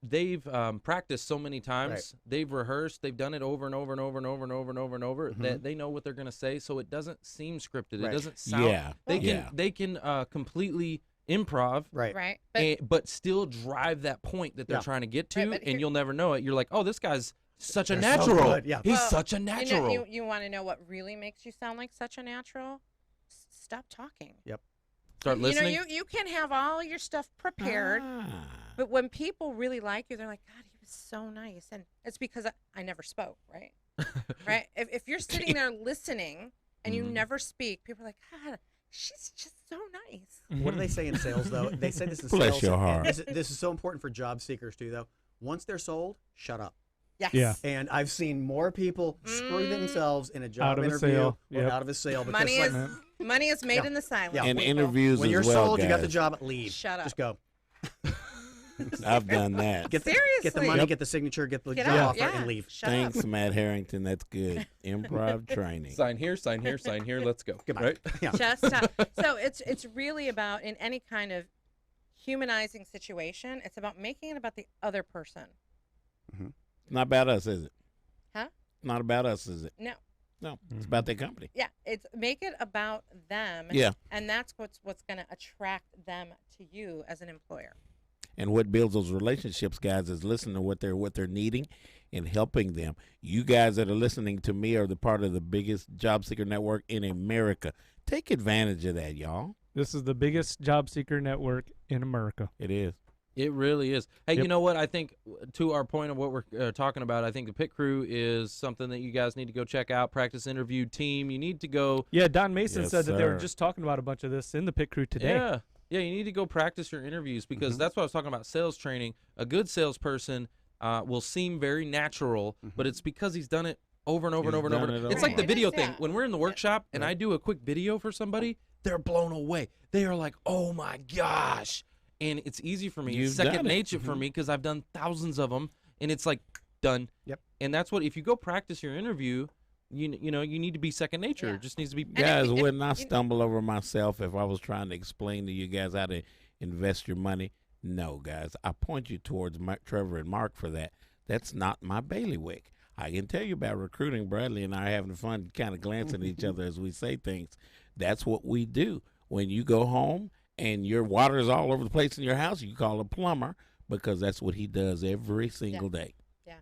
S1: they've practiced so many times. Right. They've rehearsed. They've done it over and over and over and over and over and over and over that they know what they're going to say. So it doesn't seem scripted. Right. It doesn't sound. Yeah. They can completely improv,
S4: right,
S1: but still drive that point that they're trying to get to, and you'll never know it. You're like, oh, this guy's such a natural. So he's such a natural.
S4: You want to know what really makes you sound like such a natural? Stop talking.
S2: Yep.
S1: Start listening.
S4: You can have all your stuff prepared, but when people really like you, they're like, God, he was so nice, and it's because I never spoke, right? Right. If you're sitting there listening and you never speak, people are like, God, she's just so nice.
S2: What do they say in sales, though? They say this in
S5: Bless
S2: sales.
S5: Your heart.
S2: This is so important for job seekers, too, though. Once they're sold, shut up.
S4: Yes.
S3: Yeah.
S2: And I've seen more people screw themselves in a job interview or out of a sale. Because
S4: money is made in the silence.
S5: And interviews
S2: when you're
S5: sold,
S2: guys. You got the job, leave.
S4: Shut up.
S2: Just go.
S5: I've done that.
S4: Seriously.
S2: Get the money, get the signature, get the job offer, and leave.
S5: Thanks, Matt Harrington. That's good. Improv training.
S1: Sign here, sign here, sign here. Let's go.
S2: Goodbye.
S1: Right?
S2: Yeah.
S4: Just stop. So it's really about, in any kind of humanizing situation, it's about making it about the other person.
S5: Not about us, is it?
S4: Huh?
S5: Not about us, is it?
S4: No.
S5: No, it's about their company.
S4: Yeah, it's make it about them.
S5: Yeah.
S4: And that's what's going to attract them to you as an employer.
S5: And what builds those relationships, guys, is listening to what they're needing and helping them. You guys that are listening to me are the part of the biggest job seeker network in America. Take advantage of that, y'all.
S3: This is the biggest job seeker network in America.
S5: It is.
S1: It really is. Hey, you know what? I think to our point of what we're talking about, I think the Pit Crew is something that you guys need to go check out. Practice Interview Team. You need to go.
S3: Yeah, Don Mason said that they were just talking about a bunch of this in the Pit Crew today.
S1: Yeah, you need to go practice your interviews, because that's what I was talking about, sales training. A good salesperson will seem very natural, but it's because he's done it over and over and over and over. It's like the video thing. When we're in the workshop and I do a quick video for somebody, they're blown away. They are like, oh my gosh. And it's easy for me. It's second nature for me, because I've done thousands of them, and it's like done.
S2: Yep.
S1: And that's what, if you go practice your interview, you need to be second nature. It just needs to be.
S5: Guys, wouldn't I stumble over myself if I was trying to explain to you guys how to invest your money? No, guys. I point you towards Trevor and Mark for that. That's not my bailiwick. I can tell you about recruiting. Bradley and I are having fun kind of glancing at each other as we say things. That's what we do. When you go home and your water is all over the place in your house, you call a plumber, because that's what he does every single day.
S4: Yeah.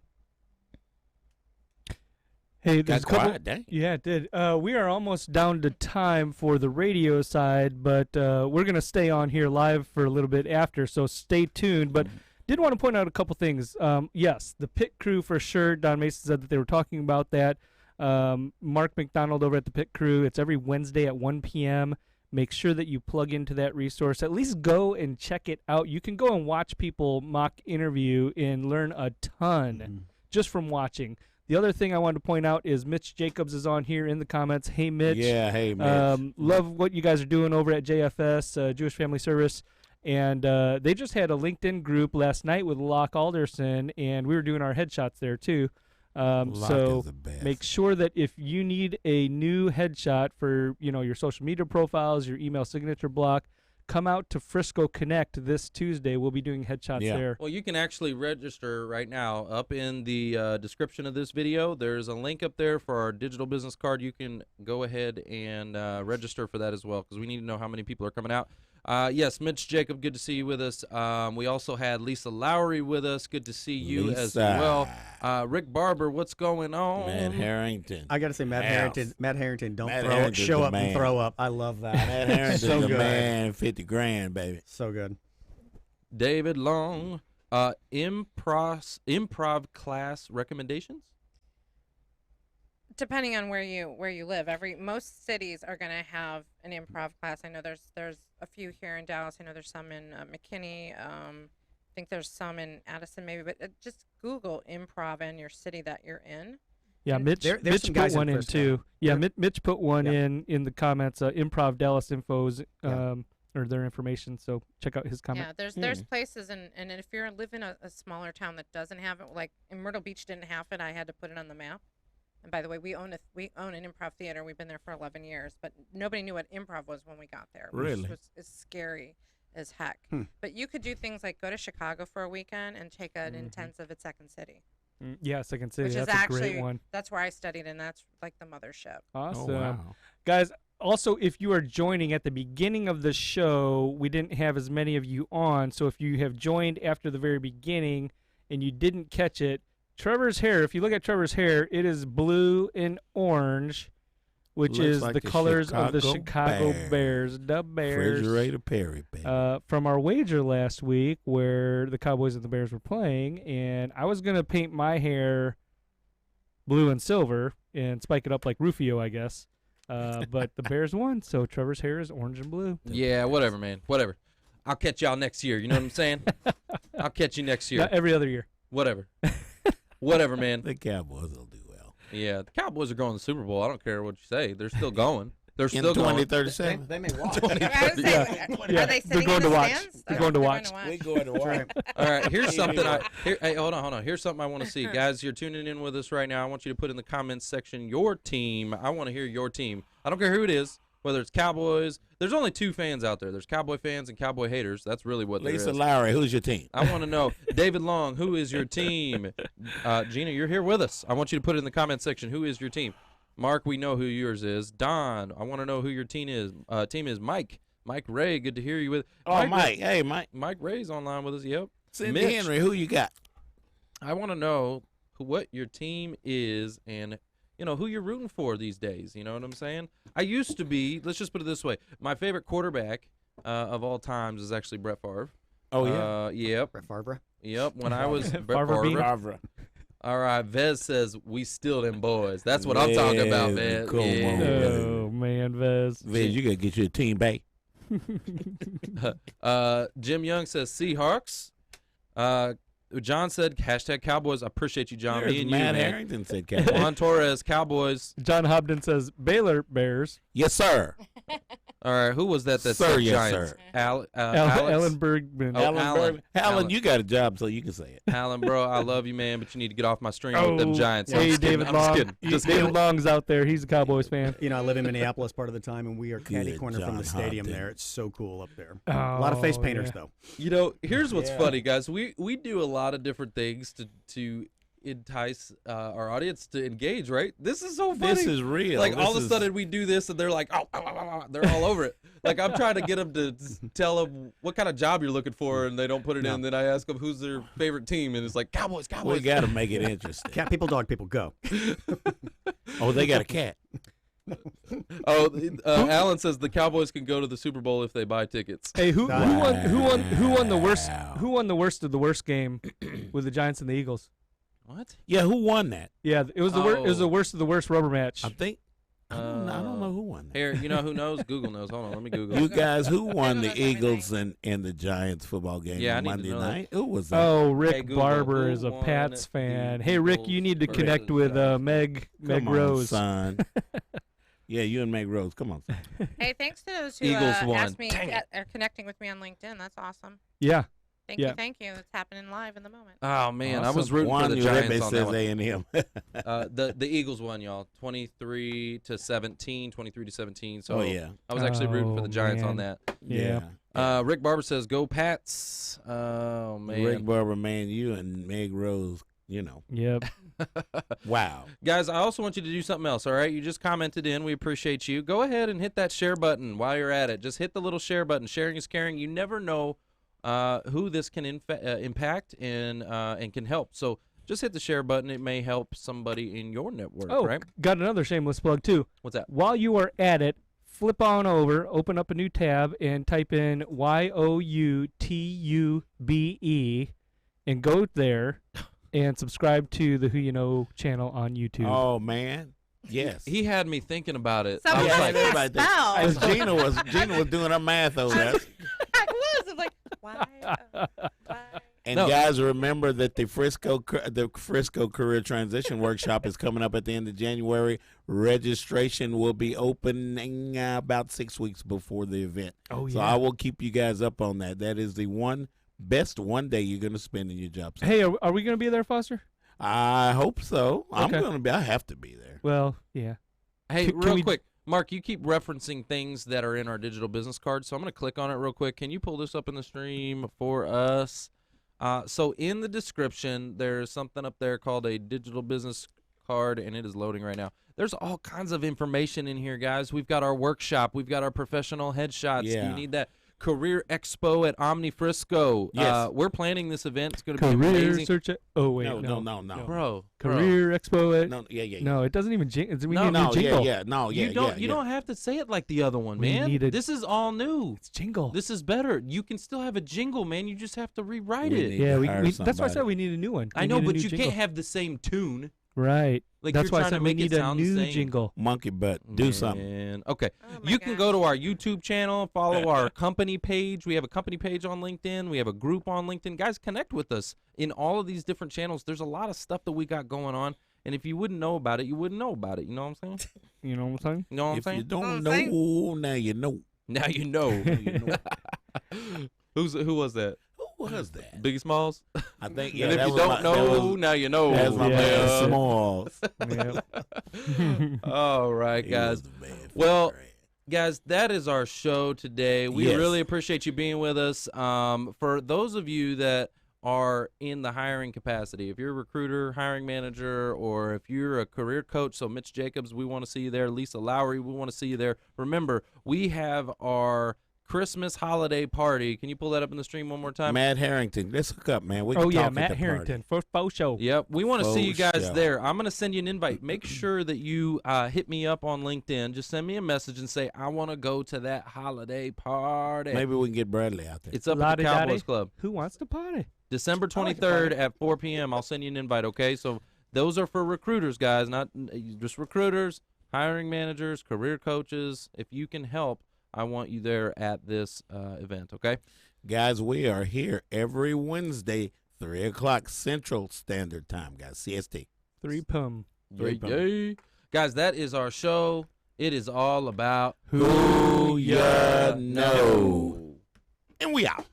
S3: Hey, there's
S5: Got quiet, dang.
S3: Yeah, it did. We are almost down to time for the radio side, but we're going to stay on here live for a little bit after, so stay tuned. But did want to point out a couple things. Yes, the pit crew for sure. Don Mason said that they were talking about that. Mark McDonald over at the pit crew. It's every Wednesday at 1 p.m. Make sure that you plug into that resource. At least go and check it out. You can go and watch people mock interview and learn a ton just from watching. The other thing I wanted to point out is Mitch Jacobs is on here in the comments. Hey, Mitch.
S5: Yeah, hey, Mitch.
S3: Love what you guys are doing over at JFS, Jewish Family Service. And they just had a LinkedIn group last night with Locke Alderson, and we were doing our headshots there, too. So make sure that if you need a new headshot for, your social media profiles, your email signature block, come out to Frisco Connect this Tuesday. We'll be doing headshots there.
S1: Well, you can actually register right now. Up in the description of this video, there's a link up there for our digital business card. You can go ahead and register for that as well, because we need to know how many people are coming out. Yes, Mitch Jacob, good to see you with us. We also had Lisa Lowry with us. Good to see you as well. Rick Barber, what's going on?
S5: Matt Harrington.
S2: I got to say, Matt Harrington, show up and throw up. I love that.
S5: Matt Harrington's
S2: so
S5: the
S2: good.
S5: man, 50 grand, baby.
S2: So good.
S1: David Long, improv class recommendations?
S4: Depending on where you live, most cities are going to have an improv class. I know there's a few here in Dallas. I know there's some in McKinney. I think there's some in Addison maybe, but just Google improv in your city that you're in.
S3: Yeah, Mitch put one in too. Yeah, Mitch put one in the comments. Improv Dallas Infos or their information. So check out his comment.
S4: Yeah, there's places and if you're living in a smaller town that doesn't have it, like in Myrtle Beach didn't have it, I had to put it on the map. And by the way, we own an improv theater. We've been there for 11 years, but nobody knew what improv was when we got there.
S5: Really?
S4: Which was scary as heck. But you could do things like go to Chicago for a weekend and take an intensive at Second City.
S3: Yeah, Second City.
S4: Which
S3: that's
S4: is actually
S3: a great one.
S4: That's where I studied, and that's like the mothership.
S3: Awesome.
S5: Oh, wow.
S3: Guys, also, if you are joining at the beginning of the show, we didn't have as many of you on. So if you have joined after the very beginning and you didn't catch it, Trevor's hair, if you look at Trevor's hair, it is blue and orange, which is
S5: like
S3: the colors of the Chicago Bears. The Bears.
S5: Refrigerator Perry, baby.
S3: From our wager last week where the Cowboys and the Bears were playing, and I was going to paint my hair blue and silver and spike it up like Rufio, I guess. But the Bears won, so Trevor's hair is orange and blue.
S1: Yeah, whatever, man. Whatever. I'll catch y'all next year. You know what I'm saying? I'll catch you next year.
S3: Not every other year.
S1: Whatever. Whatever, man.
S5: The Cowboys will do well.
S1: Yeah, the Cowboys are going to the Super Bowl. I don't care what you say. They're still going. They're
S5: In
S1: still going.
S5: 2037.
S2: They may watch.
S4: Are they sitting
S3: going
S4: in
S3: to
S4: the
S3: watch.
S4: stands?
S3: They're going to watch.
S5: We're going to watch.
S1: All right, here's something hey, hold on. Here's something I want to see. Guys, you're tuning in with us right now. I want you to put in the comments section your team. I want to hear your team. I don't care who it is, whether it's Cowboys. There's only two fans out there. There's Cowboy fans and Cowboy haters. That's really what there is.
S5: Lisa Lowry, who's your team?
S1: I want to know. David Long, who is your team? Gina, you're here with us. I want you to put it in the comment section. Who is your team? Mark, we know who yours is. Don, I want to know who your team is. Mike Ray, good to hear you with.
S5: Oh, Mike. Hey, Mike.
S1: Mike Ray's online with us. Yep.
S5: Cindy
S1: Mitch,
S5: Henry, who you got?
S1: I want to know what your team is and who you're rooting for these days. You know what I'm saying? I used to be, let's just put it this way. My favorite quarterback of all times is actually Brett Favre.
S5: Oh, yeah?
S1: Yep.
S2: Brett Favre.
S1: Yep. When I was Brett
S3: Favre.
S1: Favre. All right. Vez says, we still them boys. That's what I'm talking about, Vez.
S5: Come on,
S3: Oh, man, Vez.
S5: Vez, you got to get your team back.
S1: Jim Young says Seahawks. John said, hashtag Cowboys. I appreciate you, John.
S5: There's
S1: Me and
S5: Matt
S1: you, man.
S5: Harrington said Cowboys.
S1: Juan Torres, Cowboys.
S3: John Hobden says Baylor Bears.
S5: Yes, sir.
S1: All right, who was that
S5: Sir,
S1: said
S5: yes,
S1: Giants?
S5: sir.
S1: Alex?
S3: Alan Bergman.
S1: Oh,
S5: Alan
S1: Alan.
S5: Bergman. Alan, you got a job, so you can say it.
S1: Alan, bro, I love you, man, but you need to get off my stream with them Giants.
S3: Hey, David
S1: I'm just
S3: Long.
S1: kidding. Just
S3: David
S1: kidding.
S3: Long's out there. He's a Cowboys fan.
S2: I live in Minneapolis part of the time, and we are caddy
S5: Good
S2: corner from the
S5: John
S2: stadium
S5: Hopkins.
S2: there. It's so cool up there.
S3: Oh,
S2: A lot of face painters,
S3: yeah.
S2: though.
S1: Here's what's funny, guys. We do a lot of different things to entice our audience to engage, right? This is so funny.
S5: This is real.
S1: Like, all of a
S5: This is-
S1: sudden, we do this, and they're like, oh, they're all over it. Like I'm trying to get them to tell them what kind of job you're looking for, and they don't put it in. Then I ask them who's their favorite team, and it's like Cowboys.
S5: We got to make it interesting.
S2: Cat people, dog people, go.
S5: Oh, they got a cat.
S1: Alan says the Cowboys can go to the Super Bowl if they buy tickets.
S3: Hey, who won the worst of the worst game with the Giants and the Eagles?
S1: What?
S5: Yeah, who won that?
S3: Yeah, it was the worst of the worst rubber match.
S5: I think. I don't know who won that.
S1: Here, you know who knows? Google knows. Hold on, let me Google.
S5: You guys, who won the Eagles and the Giants football game on
S1: I need to
S5: Monday
S1: know
S5: night? Who was that?
S3: Oh, Rick
S1: Hey, Google,
S3: Barber
S1: who
S3: is a
S1: won
S3: Pats
S1: the
S3: fan. Hey, Rick, you need to
S1: Eagles
S3: connect
S1: versus
S3: with Meg
S5: Come on,
S3: Rose.
S5: son. Yeah, you and Meg Rose. Come on, son.
S4: Hey, thanks to those who
S1: Eagles won.
S4: asked me
S1: Dang it.
S4: are connecting with me on LinkedIn. That's awesome.
S3: Yeah.
S4: Thank you. It's happening live in the moment.
S1: Oh man, I
S5: Awesome.
S1: was rooting for
S5: Juan
S1: the Giants
S5: Uribe
S1: on
S5: says
S1: that one.
S5: A&M.
S1: The Eagles won, y'all, 23-17, 23-17. So
S5: Oh, yeah.
S1: I was actually rooting for
S3: Oh,
S1: the Giants on
S3: man.
S1: that.
S3: Yeah.
S1: Rick Barber says, "Go Pats." Oh man,
S5: Rick Barber, man, you and Meg Rose,
S3: Yep.
S5: Wow.
S1: Guys, I also want you to do something else. All right, you just commented in. We appreciate you. Go ahead and hit that share button while you're at it. Just hit the little share button. Sharing is caring. You never know who this can impact and can help. So just hit the share button. It may help somebody in your network.
S3: Oh,
S1: right?
S3: got another shameless plug too.
S1: What's that?
S3: While you are at it, flip on over, open up a new tab, and type in YOUTUBE, and go there and subscribe to the Who You Know channel on YouTube.
S5: Oh, man. Yes.
S1: He had me thinking about it.
S4: Someone
S1: I was
S4: else
S1: like,
S4: can't spell.
S5: As Gina was doing her math over there.
S4: I was like, why?
S5: And
S1: No.
S5: guys, remember that the Frisco Career Transition Workshop is coming up at the end of January. Registration will be opening about 6 weeks before the event.
S3: Oh,
S5: So
S3: yeah.
S5: I will keep you guys up on that. That is the best one day you're going to spend in your job search.
S3: Hey, are we going to be there, Foster?
S5: I hope so. I'm
S3: Okay.
S5: going to be. I have to be there.
S3: Well, yeah.
S1: hey,
S3: Can
S1: real
S3: we-
S1: quick. Mark, you keep referencing things that are in our digital business card, so I'm going to click on it real quick. Can you pull this up in the stream for us? So in the description, there's something up there called a digital business card, and it is loading right now. There's all kinds of information in here, guys. We've got our workshop. We've got our professional headshots.
S5: Yeah.
S1: You need that. Career Expo at Omni Frisco.
S5: Yes.
S1: We're planning this event. It's going to be
S3: Career
S1: amazing.
S3: search. Oh, wait.
S5: No.
S1: Bro.
S3: Career Expo.
S5: No, yeah.
S3: No, it doesn't even jingle. We need a new
S5: No,
S3: jingle.
S1: You don't have to say it like the other one,
S3: We
S1: man.
S3: need a-
S1: This is all new.
S3: It's jingle.
S1: This is better. You can still have a jingle, man. You just have to rewrite
S5: We
S1: it.
S5: need-
S3: Yeah,
S5: to hire
S3: that's why I said
S5: somebody.
S3: we need a new one.
S1: I
S3: We
S1: know,
S3: need a
S1: but
S3: new
S1: you
S3: jingle.
S1: can't have the same tune.
S3: Right.
S1: Like
S3: That's
S1: you're
S3: why I
S1: trying
S3: said
S1: to
S3: we
S1: make
S3: need
S1: it
S3: a
S1: sound the
S3: new
S1: same.
S3: jingle.
S5: Monkey butt. Do something.
S1: Man. Okay.
S4: Oh my
S1: You can go to
S4: gosh.
S1: our YouTube channel, follow our company page. We have a company page on LinkedIn. We have a group on LinkedIn. Guys, connect with us in all of these different channels. There's a lot of stuff that we got going on. And if you wouldn't know about it, you wouldn't know about it. You know what I'm saying?
S3: You know what I'm saying?
S1: You know what I'm
S5: If
S1: saying?
S5: you don't
S4: Know what I'm
S5: know, now you know.
S1: Now you know. Who was that?
S5: Who was that?
S1: Biggie Smalls?
S5: I think,
S1: And if you don't know, now you know.
S5: That's my
S3: Yeah.
S5: man Smalls.
S3: Yep.
S1: All right,
S5: He
S1: guys.
S5: was the man.
S1: Well, guys, that is our show today. We
S5: Yes.
S1: really appreciate you being with us. For those of you that are in the hiring capacity, if you're a recruiter, hiring manager, or if you're a career coach, so Mitch Jacobs, we want to see you there. Lisa Lowry, we want to see you there. Remember, we have our Christmas holiday party. Can you pull that up in the stream one more time?
S5: Matt Harrington. Let's hook up, man. We can
S3: Oh, yeah,
S5: talk at
S3: Matt
S5: the
S3: Harrington. First faux show.
S1: Yep, we want to see you
S5: Faux
S1: guys
S5: show.
S1: there. I'm going to send you an invite. Make sure that you hit me up on LinkedIn. Just send me a message and say, I want to go to that holiday party.
S5: Maybe we can get Bradley out there.
S1: It's up at the
S3: La-di-da-di.
S1: Cowboys Club.
S3: Who wants to party?
S1: December
S3: I like a
S1: 23rd
S3: party.
S1: at 4 p.m. I'll send you an invite, okay? So those are for recruiters, guys, not just recruiters, hiring managers, career coaches. If you can help, I want you there at this event, okay?
S5: Guys, we are here every Wednesday, 3 o'clock Central Standard Time, guys. CST.
S3: 3 pum.
S1: Yay. Guys, that is our show. It is all about
S5: Who ya know. And we out.